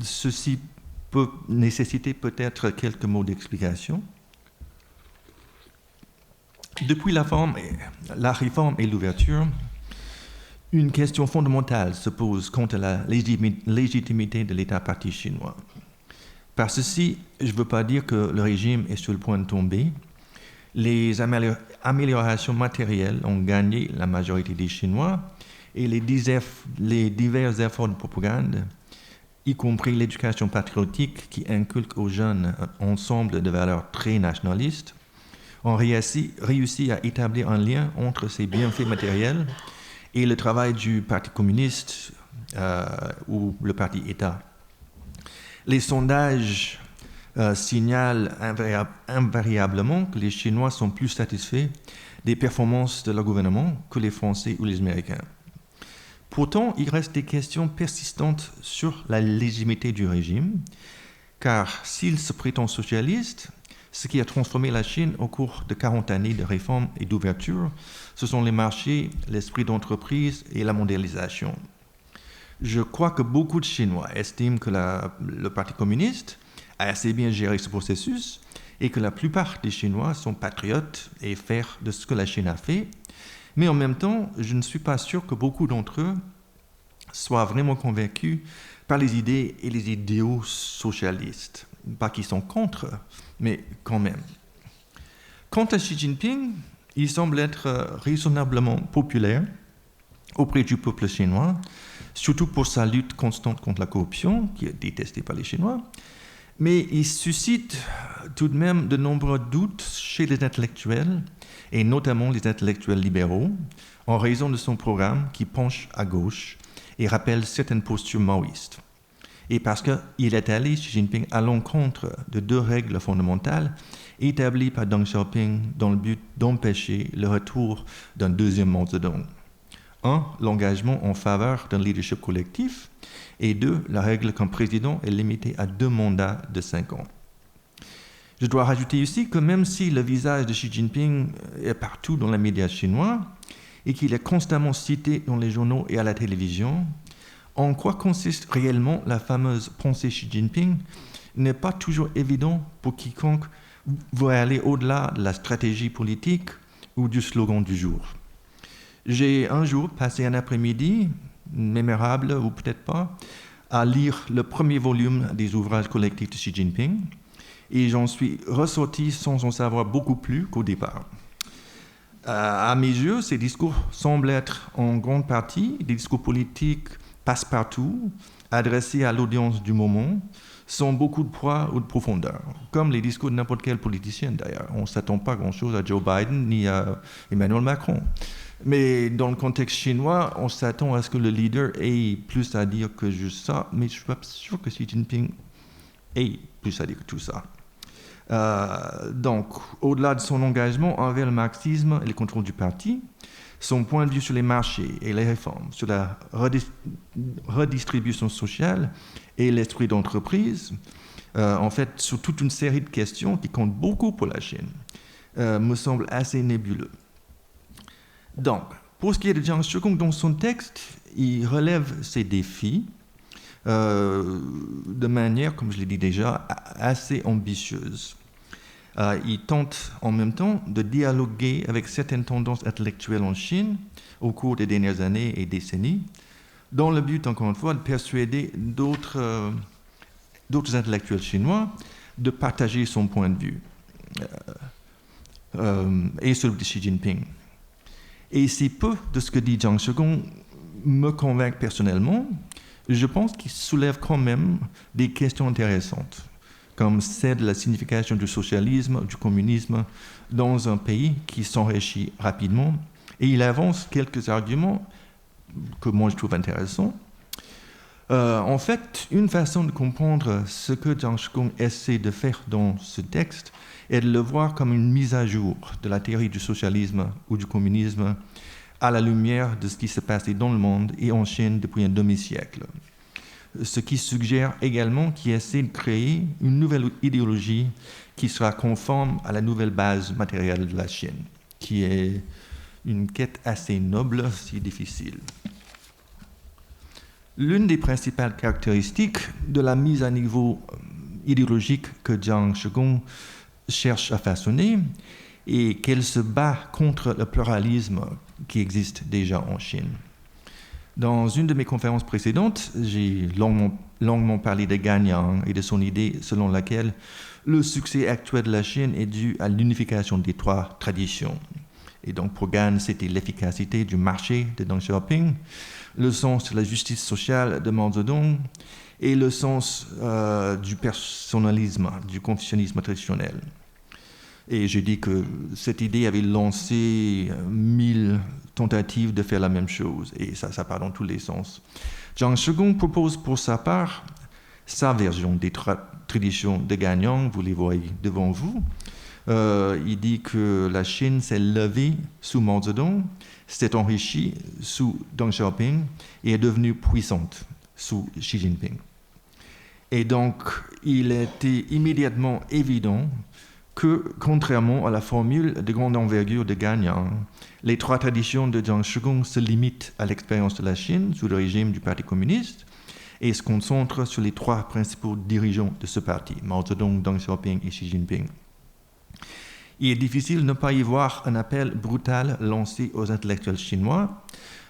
ceci peut nécessiter peut-être quelques mots d'explication. Depuis la réforme et l'ouverture, une question fondamentale se pose quant à la légitimité de l'État-parti chinois. Par ceci, je ne veux pas dire que le régime est sur le point de tomber. Les améliorations matérielles ont gagné la majorité des Chinois et les divers efforts de propagande, y compris l'éducation patriotique qui inculque aux jeunes un ensemble de valeurs très nationalistes, ont réussi à établir un lien entre ces bienfaits matériels et le travail du Parti communiste ou le Parti État. Les sondages signalent invariablement que les Chinois sont plus satisfaits des performances de leur gouvernement que les Français ou les Américains. Pourtant, il reste des questions persistantes sur la légitimité du régime, car s'il se prétend socialiste, ce qui a transformé la Chine au cours de 40 années de réforme et d'ouverture, ce sont les marchés, l'esprit d'entreprise et la mondialisation. Je crois que beaucoup de Chinois estiment que le Parti communiste a assez bien géré ce processus et que la plupart des Chinois sont patriotes et fiers de ce que la Chine a fait. Mais en même temps, je ne suis pas sûr que beaucoup d'entre eux soient vraiment convaincus par les idées et les idéaux socialistes. Pas qu'ils sont contre, mais quand même. Quant à Xi Jinping, il semble être raisonnablement populaire auprès du peuple chinois, surtout pour sa lutte constante contre la corruption, qui est détestée par les Chinois. Mais il suscite tout de même de nombreux doutes chez les intellectuels, et notamment les intellectuels libéraux, en raison de son programme qui penche à gauche et rappelle certaines postures maoïstes. Et parce qu'il est allé, Xi Jinping, à l'encontre de 2 règles fondamentales établies par Deng Xiaoping dans le but d'empêcher le retour d'un deuxième Mao Zedong. 1. L'engagement en faveur d'un leadership collectif, et 2. La règle qu'un président est limité à 2 mandats de 5 ans. Je dois rajouter ici que même si le visage de Xi Jinping est partout dans les médias chinois et qu'il est constamment cité dans les journaux et à la télévision, en quoi consiste réellement la fameuse pensée Xi Jinping n'est pas toujours évident pour quiconque veut aller au-delà de la stratégie politique ou du slogan du jour. J'ai un jour passé un après-midi, mémorable ou peut-être pas, à lire le premier volume des ouvrages collectifs de Xi Jinping et j'en suis ressorti sans en savoir beaucoup plus qu'au départ. À mes yeux, ces discours semblent être en grande partie des discours politiques passe-partout, adressés à l'audience du moment, sans beaucoup de poids ou de profondeur, comme les discours de n'importe quel politicien d'ailleurs. On ne s'attend pas grand-chose à Joe Biden ni à Emmanuel Macron. Mais dans le contexte chinois, on s'attend à ce que le leader ait plus à dire que juste ça, mais je ne suis pas sûr que Xi Jinping ait plus à dire que tout ça. Donc, au-delà de son engagement envers le marxisme et le contrôle du parti, son point de vue sur les marchés et les réformes, sur la redistribution sociale et l'esprit d'entreprise, en fait, sur toute une série de questions qui comptent beaucoup pour la Chine, me semble assez nébuleux. Donc, pour ce qui est de Zhang Shigong, dans son texte, il relève ces défis de manière, comme je l'ai dit déjà, assez ambitieuse. Il tente en même temps de dialoguer avec certaines tendances intellectuelles en Chine au cours des dernières années et décennies, dans le but, encore une fois, de persuader d'autres intellectuels chinois de partager son point de vue et celui de Xi Jinping. Et si peu de ce que dit Zhang Shigong me convainc personnellement, je pense qu'il soulève quand même des questions intéressantes, comme celle de la signification du socialisme, du communisme dans un pays qui s'enrichit rapidement. Et il avance quelques arguments que moi je trouve intéressants. En fait, une façon de comprendre ce que Zhang Shigong essaie de faire dans ce texte est de le voir comme une mise à jour de la théorie du socialisme ou du communisme à la lumière de ce qui s'est passé dans le monde et en Chine depuis un demi-siècle. Ce qui suggère également qu'il essaie de créer une nouvelle idéologie qui sera conforme à la nouvelle base matérielle de la Chine, qui est une quête assez noble, si difficile. L'une des principales caractéristiques de la mise à niveau idéologique que Zhang Shigong cherche à façonner est qu'elle se bat contre le pluralisme qui existe déjà en Chine. Dans une de mes conférences précédentes, j'ai longuement parlé de Ganyang et de son idée selon laquelle le succès actuel de la Chine est dû à l'unification des trois traditions. Et donc pour Gan, c'était l'efficacité du marché de Deng Xiaoping, le sens de la justice sociale de Mao Zedong et le sens du personnalisme, du confucianisme traditionnel. Et j'ai dit que cette idée avait lancé 1000 tentatives de faire la même chose, et ça part dans tous les sens. Zhang Shigong propose pour sa part sa version des traditions de Ganyang, vous les voyez devant vous. Il dit que la Chine s'est levée sous Mao Zedong, s'est enrichie sous Deng Xiaoping et est devenue puissante sous Xi Jinping. Et donc, il était immédiatement évident que, contrairement à la formule de grande envergure de Ganyang, les trois traditions de Zhang Shigong se limitent à l'expérience de la Chine sous le régime du Parti communiste et se concentrent sur les trois principaux dirigeants de ce parti, Mao Zedong, Deng Xiaoping et Xi Jinping. Il est difficile de ne pas y voir un appel brutal lancé aux intellectuels chinois,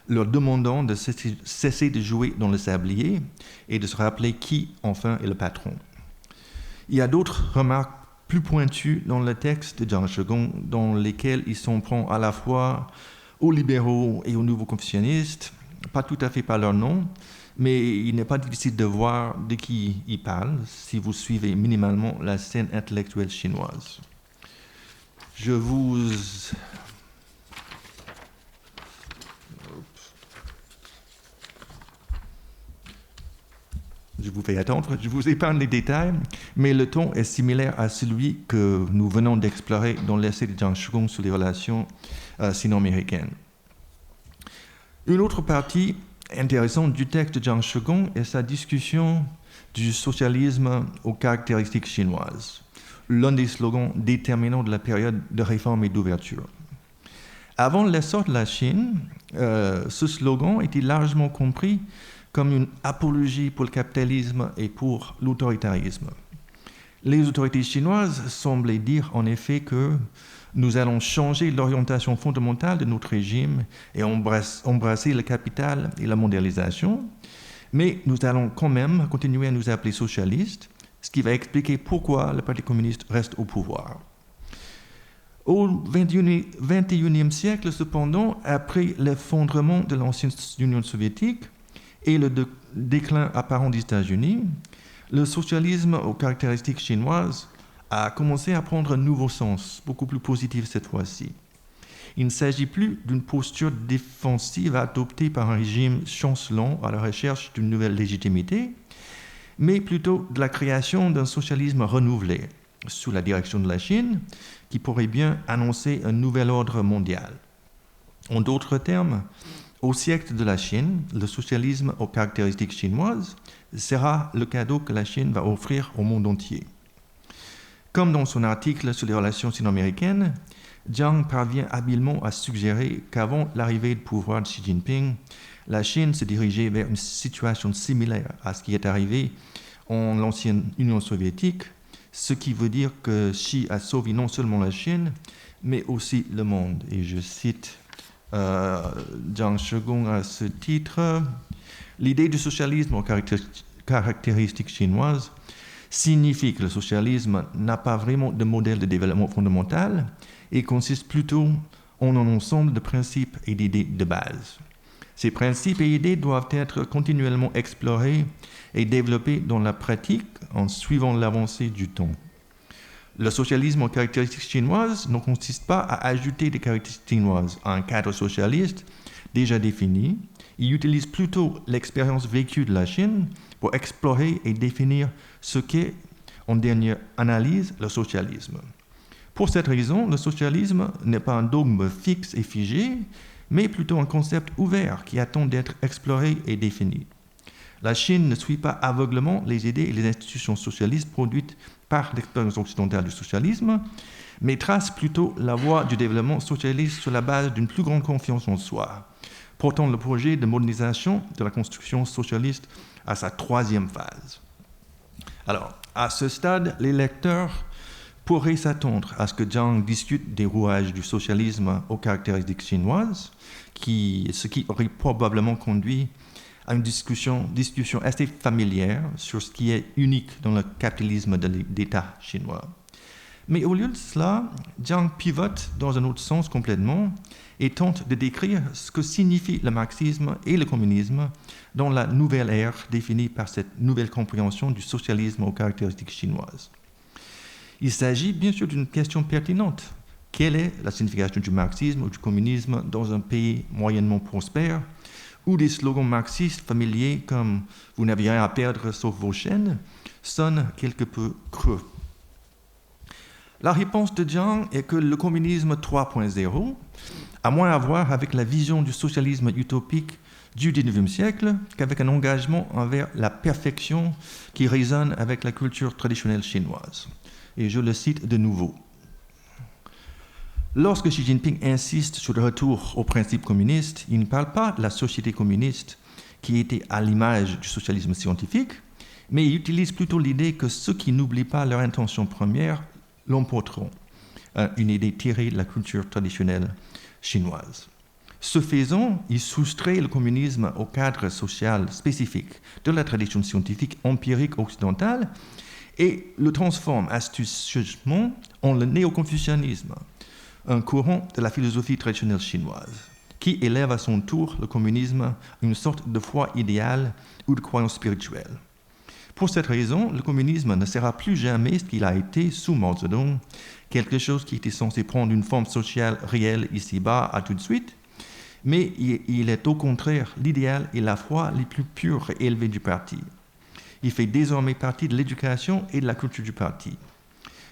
leur demandant de cesser de jouer dans le sablier et de se rappeler qui, enfin, est le patron. Il y a d'autres remarques plus pointues dans le texte de Zhang Shigong, dans lesquelles il s'en prend à la fois aux libéraux et aux nouveaux confucianistes, pas tout à fait par leur nom, mais il n'est pas difficile de voir de qui il parle si vous suivez minimalement la scène intellectuelle chinoise. Je vous fais attendre, je vous épargne les détails, mais le ton est similaire à celui que nous venons d'explorer dans l'essai de Zhang Shigong sur les relations sino-américaines. Une autre partie intéressante du texte de Zhang Shigong est sa discussion du socialisme aux caractéristiques chinoises, l'un des slogans déterminants de la période de réforme et d'ouverture. Avant l'essor de la Chine, ce slogan était largement compris comme une apologie pour le capitalisme et pour l'autoritarisme. Les autorités chinoises semblaient dire en effet que nous allons changer l'orientation fondamentale de notre régime et embrasser le capital et la mondialisation, mais nous allons quand même continuer à nous appeler socialistes, ce qui va expliquer pourquoi le Parti communiste reste au pouvoir. Au XXIe siècle, cependant, après l'effondrement de l'ancienne Union soviétique et le déclin apparent des États-Unis, le socialisme aux caractéristiques chinoises a commencé à prendre un nouveau sens, beaucoup plus positif cette fois-ci. Il ne s'agit plus d'une posture défensive adoptée par un régime chancelant à la recherche d'une nouvelle légitimité, mais plutôt de la création d'un socialisme renouvelé sous la direction de la Chine, qui pourrait bien annoncer un nouvel ordre mondial. En d'autres termes, au siècle de la Chine, le socialisme aux caractéristiques chinoises sera le cadeau que la Chine va offrir au monde entier. Comme dans son article sur les relations sino-américaines, Zhang parvient habilement à suggérer qu'avant l'arrivée du pouvoir de Xi Jinping, la Chine se dirigeait vers une situation similaire à ce qui est arrivé en l'ancienne Union soviétique, ce qui veut dire que Xi a sauvé non seulement la Chine, mais aussi le monde. Et je cite Zhang Shigong à ce titre. L'idée du socialisme aux caractéristiques chinoises signifie que le socialisme n'a pas vraiment de modèle de développement fondamental et consiste plutôt en un ensemble de principes et d'idées de base. Ces principes et idées doivent être continuellement explorés et développés dans la pratique en suivant l'avancée du temps. Le socialisme aux caractéristiques chinoises ne consiste pas à ajouter des caractéristiques chinoises à un cadre socialiste déjà défini. Il utilise plutôt l'expérience vécue de la Chine pour explorer et définir ce qu'est, en dernière analyse, le socialisme. Pour cette raison, le socialisme n'est pas un dogme fixe et figé, mais plutôt un concept ouvert qui attend d'être exploré et défini. La Chine ne suit pas aveuglément les idées et les institutions socialistes produites par l'expérience occidentale du socialisme, mais trace plutôt la voie du développement socialiste sur la base d'une plus grande confiance en soi, portant le projet de modernisation de la construction socialiste à sa troisième phase. Alors, à ce stade, les lecteurs pourraient s'attendre à ce que Zhang discute des rouages du socialisme aux caractéristiques chinoises, ce qui aurait probablement conduit à une discussion assez familière sur ce qui est unique dans le capitalisme d'État chinois. Mais au lieu de cela, Zhang pivote dans un autre sens complètement et tente de décrire ce que signifie le marxisme et le communisme dans la nouvelle ère définie par cette nouvelle compréhension du socialisme aux caractéristiques chinoises. Il s'agit bien sûr d'une question pertinente. Quelle est la signification du marxisme ou du communisme dans un pays moyennement prospère où des slogans marxistes familiers comme « Vous n'avez rien à perdre sauf vos chaînes » sonnent quelque peu creux. La réponse de Zhang est que le communisme 3.0 a moins à voir avec la vision du socialisme utopique du XIXe siècle qu'avec un engagement envers la perfection qui résonne avec la culture traditionnelle chinoise. Et je le cite de nouveau. Lorsque Xi Jinping insiste sur le retour aux principes communistes, il ne parle pas de la société communiste qui était à l'image du socialisme scientifique, mais il utilise plutôt l'idée que ceux qui n'oublient pas leur intention première l'emporteront, une idée tirée de la culture traditionnelle chinoise. Ce faisant, il soustrait le communisme au cadre social spécifique de la tradition scientifique empirique occidentale et le transforme astucieusement en le néo-confucianisme, un courant de la philosophie traditionnelle chinoise, qui élève à son tour le communisme à une sorte de foi idéale ou de croyance spirituelle. Pour cette raison, le communisme ne sera plus jamais ce qu'il a été sous Mao Zedong, quelque chose qui était censé prendre une forme sociale réelle ici-bas à tout de suite, mais il est au contraire l'idéal et la foi les plus pures et élevées du parti. Il fait désormais partie de l'éducation et de la culture du parti.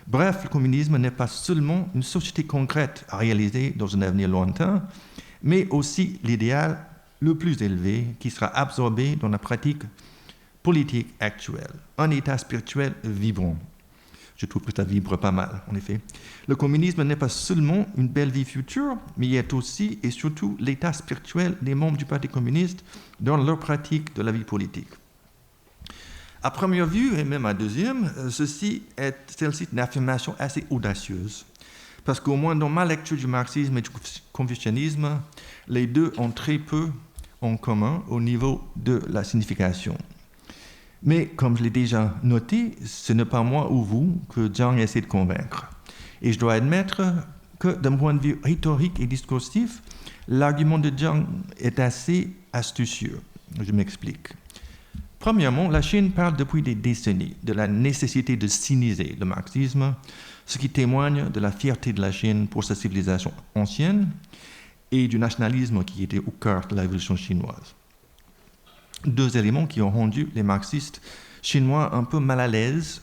Bref, le communisme n'est pas seulement une société concrète à réaliser dans un avenir lointain, mais aussi l'idéal le plus élevé qui sera absorbé dans la pratique politique actuelle, un état spirituel vibrant. Je trouve que ça vibre pas mal, en effet. Le communisme n'est pas seulement une belle vie future, mais il est aussi et surtout l'état spirituel des membres du Parti communiste dans leur pratique de la vie politique. À première vue, et même à deuxième, celle-ci est une affirmation assez audacieuse, parce qu'au moins dans ma lecture du marxisme et du confucianisme, les deux ont très peu en commun au niveau de la signification. Mais comme je l'ai déjà noté, ce n'est pas moi ou vous que Zhang essaie de convaincre. Et je dois admettre que d'un point de vue rhétorique et discursif, l'argument de Zhang est assez astucieux. Je m'explique. Premièrement, la Chine parle depuis des décennies de la nécessité de siniser le marxisme, ce qui témoigne de la fierté de la Chine pour sa civilisation ancienne et du nationalisme qui était au cœur de la révolution chinoise. Deux éléments qui ont rendu les marxistes chinois un peu mal à l'aise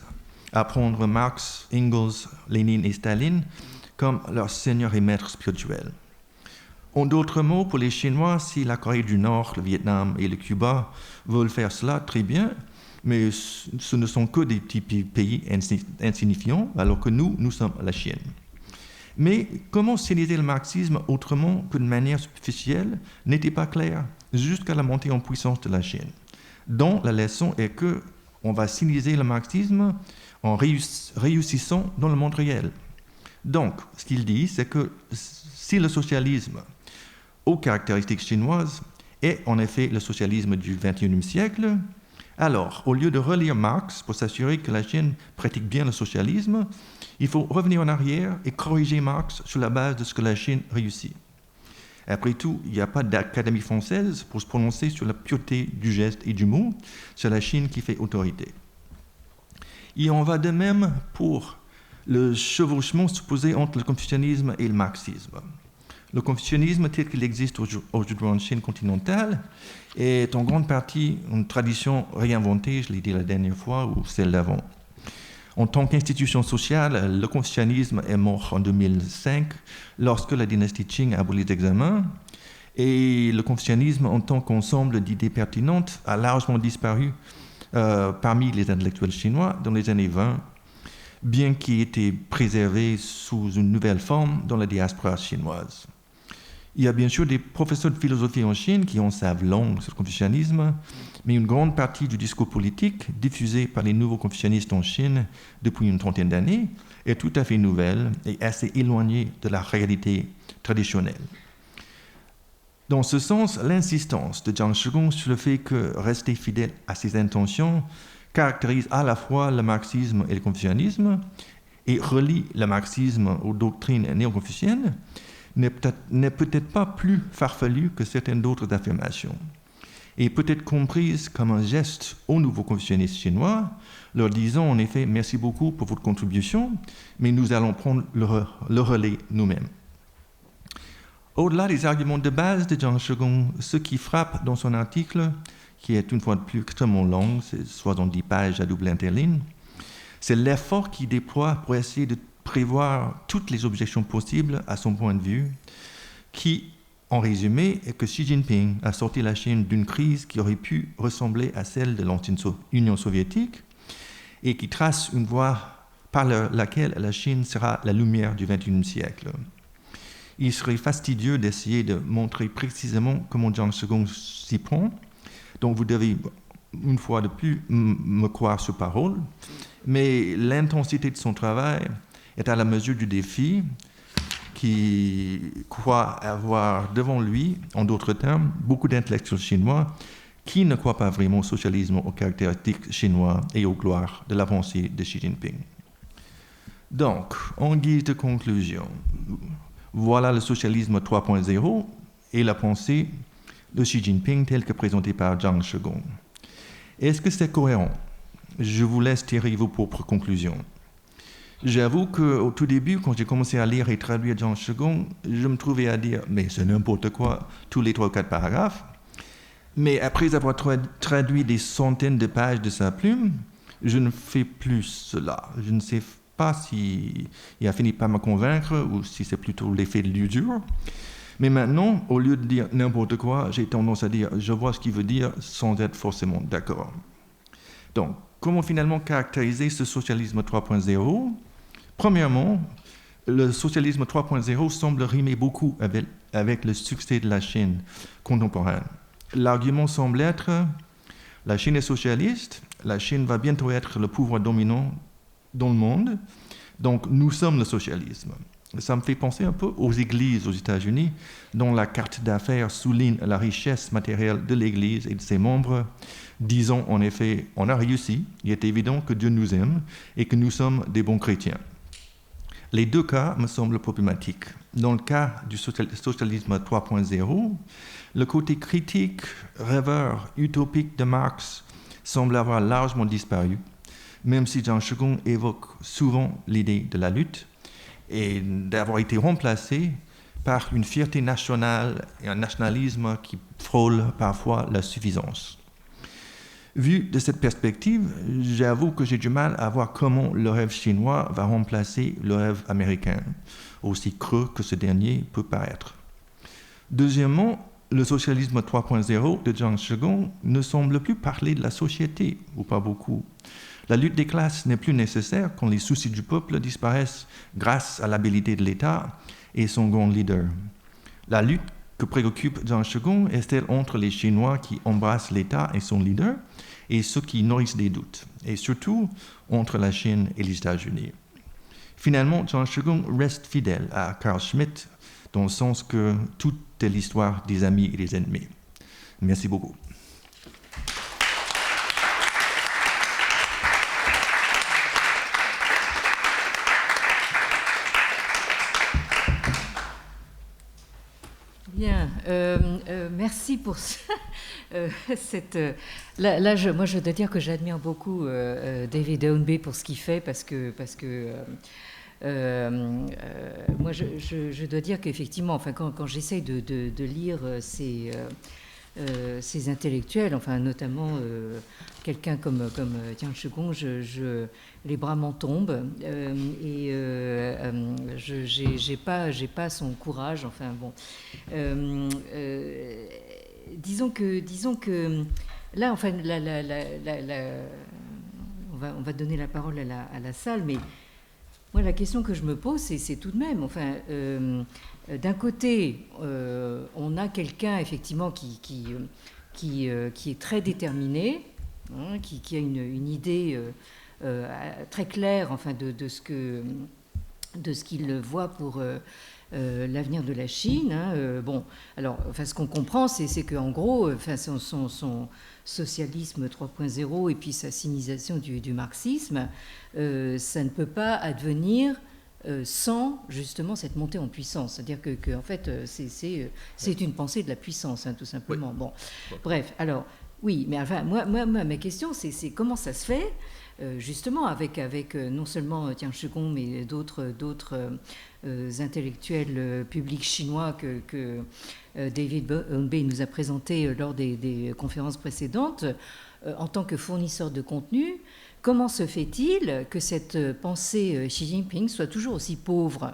à prendre Marx, Engels, Lénine et Staline comme leurs seigneurs et maîtres spirituels. En d'autres mots, pour les Chinois, si la Corée du Nord, le Vietnam et le Cuba veulent faire cela, très bien, mais ce ne sont que des petits pays insignifiants, alors que nous sommes la Chine. Mais comment siniser le marxisme autrement que de manière superficielle n'était pas clair jusqu'à la montée en puissance de la Chine, dont la leçon est qu'on va siniser le marxisme en réussissant dans le monde réel. Donc, ce qu'il dit, c'est que si le socialisme aux caractéristiques chinoises est en effet le socialisme du XXIe siècle, alors, au lieu de relire Marx pour s'assurer que la Chine pratique bien le socialisme, il faut revenir en arrière et corriger Marx sur la base de ce que la Chine réussit. Après tout, il n'y a pas d'académie française pour se prononcer sur la pureté du geste et du mot, c'est la Chine qui fait autorité. Il en va de même pour le chevauchement supposé entre le confucianisme et le marxisme. Le confucianisme tel qu'il existe aujourd'hui en Chine continentale est en grande partie une tradition réinventée, je l'ai dit la dernière fois, ou celle d'avant. En tant qu'institution sociale, le confucianisme est mort en 2005 lorsque la dynastie Qing a aboli les examens, et le confucianisme en tant qu'ensemble d'idées pertinentes a largement disparu parmi les intellectuels chinois dans les années 20, bien qu'il ait été préservé sous une nouvelle forme dans la diaspora chinoise. Il y a bien sûr des professeurs de philosophie en Chine qui en savent long sur le confucianisme, mais une grande partie du discours politique diffusé par les nouveaux confucianistes en Chine depuis une trentaine d'années est tout à fait nouvelle et assez éloignée de la réalité traditionnelle. Dans ce sens, l'insistance de Zhang Shigong sur le fait que rester fidèle à ses intentions caractérise à la fois le marxisme et le confucianisme et relie le marxisme aux doctrines néo-confuciennes n'est peut-être pas plus farfelue que certaines d'autres affirmations, et peut être comprise comme un geste aux nouveaux confucianistes chinois, leur disant en effet « merci beaucoup pour votre contribution, mais nous allons prendre le relais nous-mêmes ». Au-delà des arguments de base de Zhang Shigong, ce qui frappe dans son article, qui est une fois de plus extrêmement long, c'est 70 pages à double interligne, c'est l'effort qu'il déploie pour essayer de prévoir toutes les objections possibles à son point de vue, qui, en résumé, est que Xi Jinping a sorti la Chine d'une crise qui aurait pu ressembler à celle de l'ancienne Union soviétique et qui trace une voie par laquelle la Chine sera la lumière du XXIe siècle. Il serait fastidieux d'essayer de montrer précisément comment Zhang Shigong s'y prend, donc vous devez, une fois de plus, me croire sur parole, mais l'intensité de son travail est à la mesure du défi qui croit avoir devant lui, en d'autres termes, beaucoup d'intellectuels chinois qui ne croient pas vraiment au socialisme aux caractéristiques chinois et aux gloires de l'avancée de Xi Jinping. Donc, en guise de conclusion, voilà le socialisme 3.0 et la pensée de Xi Jinping telle que présentée par Zhang Shigong. Est-ce que c'est cohérent? Je vous laisse tirer vos propres conclusions. J'avoue qu'au tout début, quand j'ai commencé à lire et traduire Zhang Shigong, je me trouvais à dire « mais c'est n'importe quoi, tous les 3 ou 4 paragraphes ». Mais après avoir traduit des centaines de pages de sa plume, je ne fais plus cela. Je ne sais pas s'il a fini par me convaincre ou si c'est plutôt l'effet de l'usure. Mais maintenant, au lieu de dire n'importe quoi, j'ai tendance à dire « je vois ce qu'il veut dire » sans être forcément d'accord. Donc, comment finalement caractériser ce socialisme 3.0 ? Premièrement, le socialisme 3.0 semble rimer beaucoup avec le succès de la Chine contemporaine. L'argument semble être « la Chine est socialiste, la Chine va bientôt être le pouvoir dominant dans le monde, donc nous sommes le socialisme ». Ça me fait penser un peu aux églises aux États-Unis, dont la carte d'affaires souligne la richesse matérielle de l'Église et de ses membres, disant en effet « on a réussi, il est évident que Dieu nous aime et que nous sommes des bons chrétiens ». Les deux cas me semblent problématiques. Dans le cas du socialisme 3.0, le côté critique, rêveur, utopique de Marx semble avoir largement disparu, même si Zhang Shigong évoque souvent l'idée de la lutte, et d'avoir été remplacé par une fierté nationale et un nationalisme qui frôle parfois la suffisance. Vu de cette perspective, j'avoue que j'ai du mal à voir comment le rêve chinois va remplacer le rêve américain, aussi creux que ce dernier peut paraître. Deuxièmement, le socialisme 3.0 de Zhang Shigong ne semble plus parler de la société, ou pas beaucoup. La lutte des classes n'est plus nécessaire quand les soucis du peuple disparaissent grâce à l'habilité de l'État et son grand leader. La lutte que préoccupe Jiang Shigong est celle entre les Chinois qui embrassent l'État et son leader et ceux qui nourrissent des doutes, et surtout entre la Chine et les États-Unis. Finalement, Jiang Shigong reste fidèle à Carl Schmitt dans le sens que tout est l'histoire des amis et des ennemis. Merci beaucoup. Bien, merci pour ça. Moi, je dois dire que j'admire beaucoup David Hornby pour ce qu'il fait, parce que moi, je dois dire qu'effectivement, enfin, quand j'essaye de lire ces intellectuels, enfin, notamment quelqu'un comme Jiang Shigong, les bras m'en tombent et j'ai pas son courage. Enfin bon, disons que là, enfin, on va donner la parole à la salle, mais moi, la question que je me pose, c'est tout de même, enfin, d'un côté, on a quelqu'un effectivement qui est très déterminé, hein, qui a une idée très claire, enfin, de ce qu'il voit pour l'avenir de la Chine. Hein. Bon, alors, enfin, ce qu'on comprend, c'est qu'en gros, enfin, son socialisme 3.0 et puis sa sinisation du marxisme, ça ne peut pas advenir sans justement cette montée en puissance. C'est-à-dire que en fait, c'est une pensée de la puissance, hein, tout simplement. Oui. Bon, bref, alors, oui, mais enfin, moi ma question, c'est comment ça se fait, justement, avec non seulement Jiang Shigong, mais d'autres intellectuels publics chinois que David Hornby nous a présentés lors des conférences précédentes, en tant que fournisseur de contenu. Comment se fait-il que cette pensée Xi Jinping soit toujours aussi pauvre ?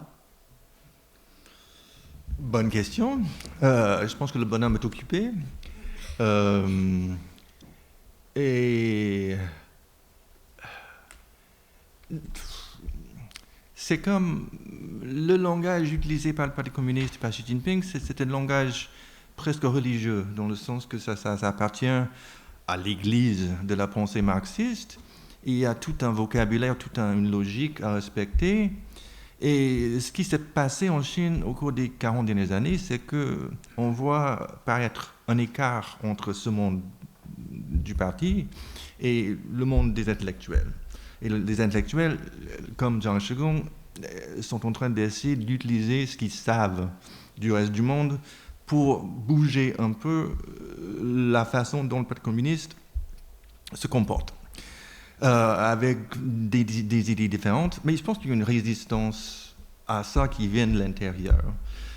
Bonne question. Je pense que le bonhomme est occupé. Et c'est comme le langage utilisé par le Parti communiste et par Xi Jinping, c'est un langage presque religieux, dans le sens que ça appartient à l'église de la pensée marxiste. Il y a tout un vocabulaire, toute une logique à respecter. Et ce qui s'est passé en Chine au cours des 40 dernières années, c'est qu'on voit paraître un écart entre ce monde du parti et le monde des intellectuels. Et les intellectuels, comme Jiang Shigong, sont en train d'essayer d'utiliser ce qu'ils savent du reste du monde pour bouger un peu la façon dont le Parti communiste se comporte. Avec des idées différentes, mais je pense qu'il y a une résistance à ça qui vient de l'intérieur.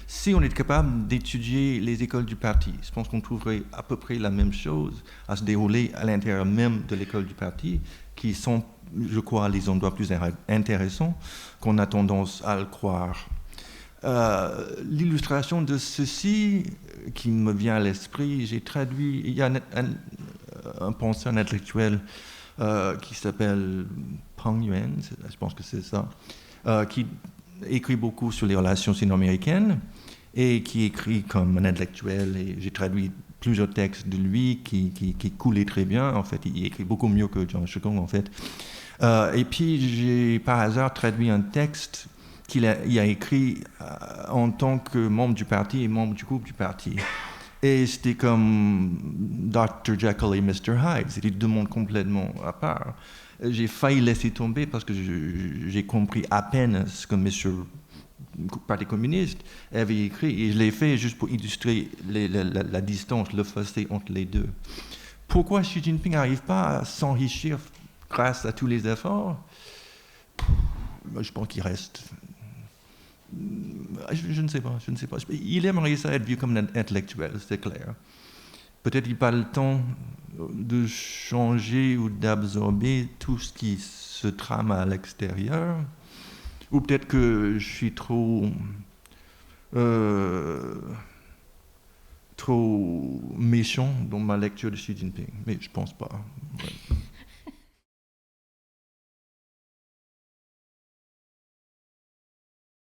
Si on est capable d'étudier les écoles du parti, je pense qu'on trouverait à peu près la même chose à se dérouler à l'intérieur même de l'école du parti, qui sont, je crois, les endroits plus intéressants qu'on a tendance à le croire. L'illustration de ceci qui me vient à l'esprit, j'ai traduit, il y a un penseur intellectuel qui s'appelle Peng Yuan, je pense que c'est ça, qui écrit beaucoup sur les relations sino-américaines et qui écrit comme un intellectuel. Et j'ai traduit plusieurs textes de lui qui coulaient très bien. En fait, il écrit beaucoup mieux que Jiang Shigong, en fait. Et puis, j'ai par hasard traduit un texte qu'il a écrit en tant que membre du parti et membre du groupe du parti. Et c'était comme Dr. Jekyll et Mr. Hyde, c'était deux mondes complètement à part. J'ai failli laisser tomber parce que j'ai compris à peine ce que M. Parti communiste avait écrit, et je l'ai fait juste pour illustrer la distance, le fossé entre les deux. Pourquoi Xi Jinping n'arrive pas à s'enrichir grâce à tous les efforts ? Je pense qu'il reste... Je ne sais pas. Il aimerait ça être vu comme un intellectuel, c'est clair. Peut-être qu'il n'a pas le temps de changer ou d'absorber tout ce qui se trame à l'extérieur. Ou peut-être que je suis trop méchant dans ma lecture de Xi Jinping. Mais je ne pense pas.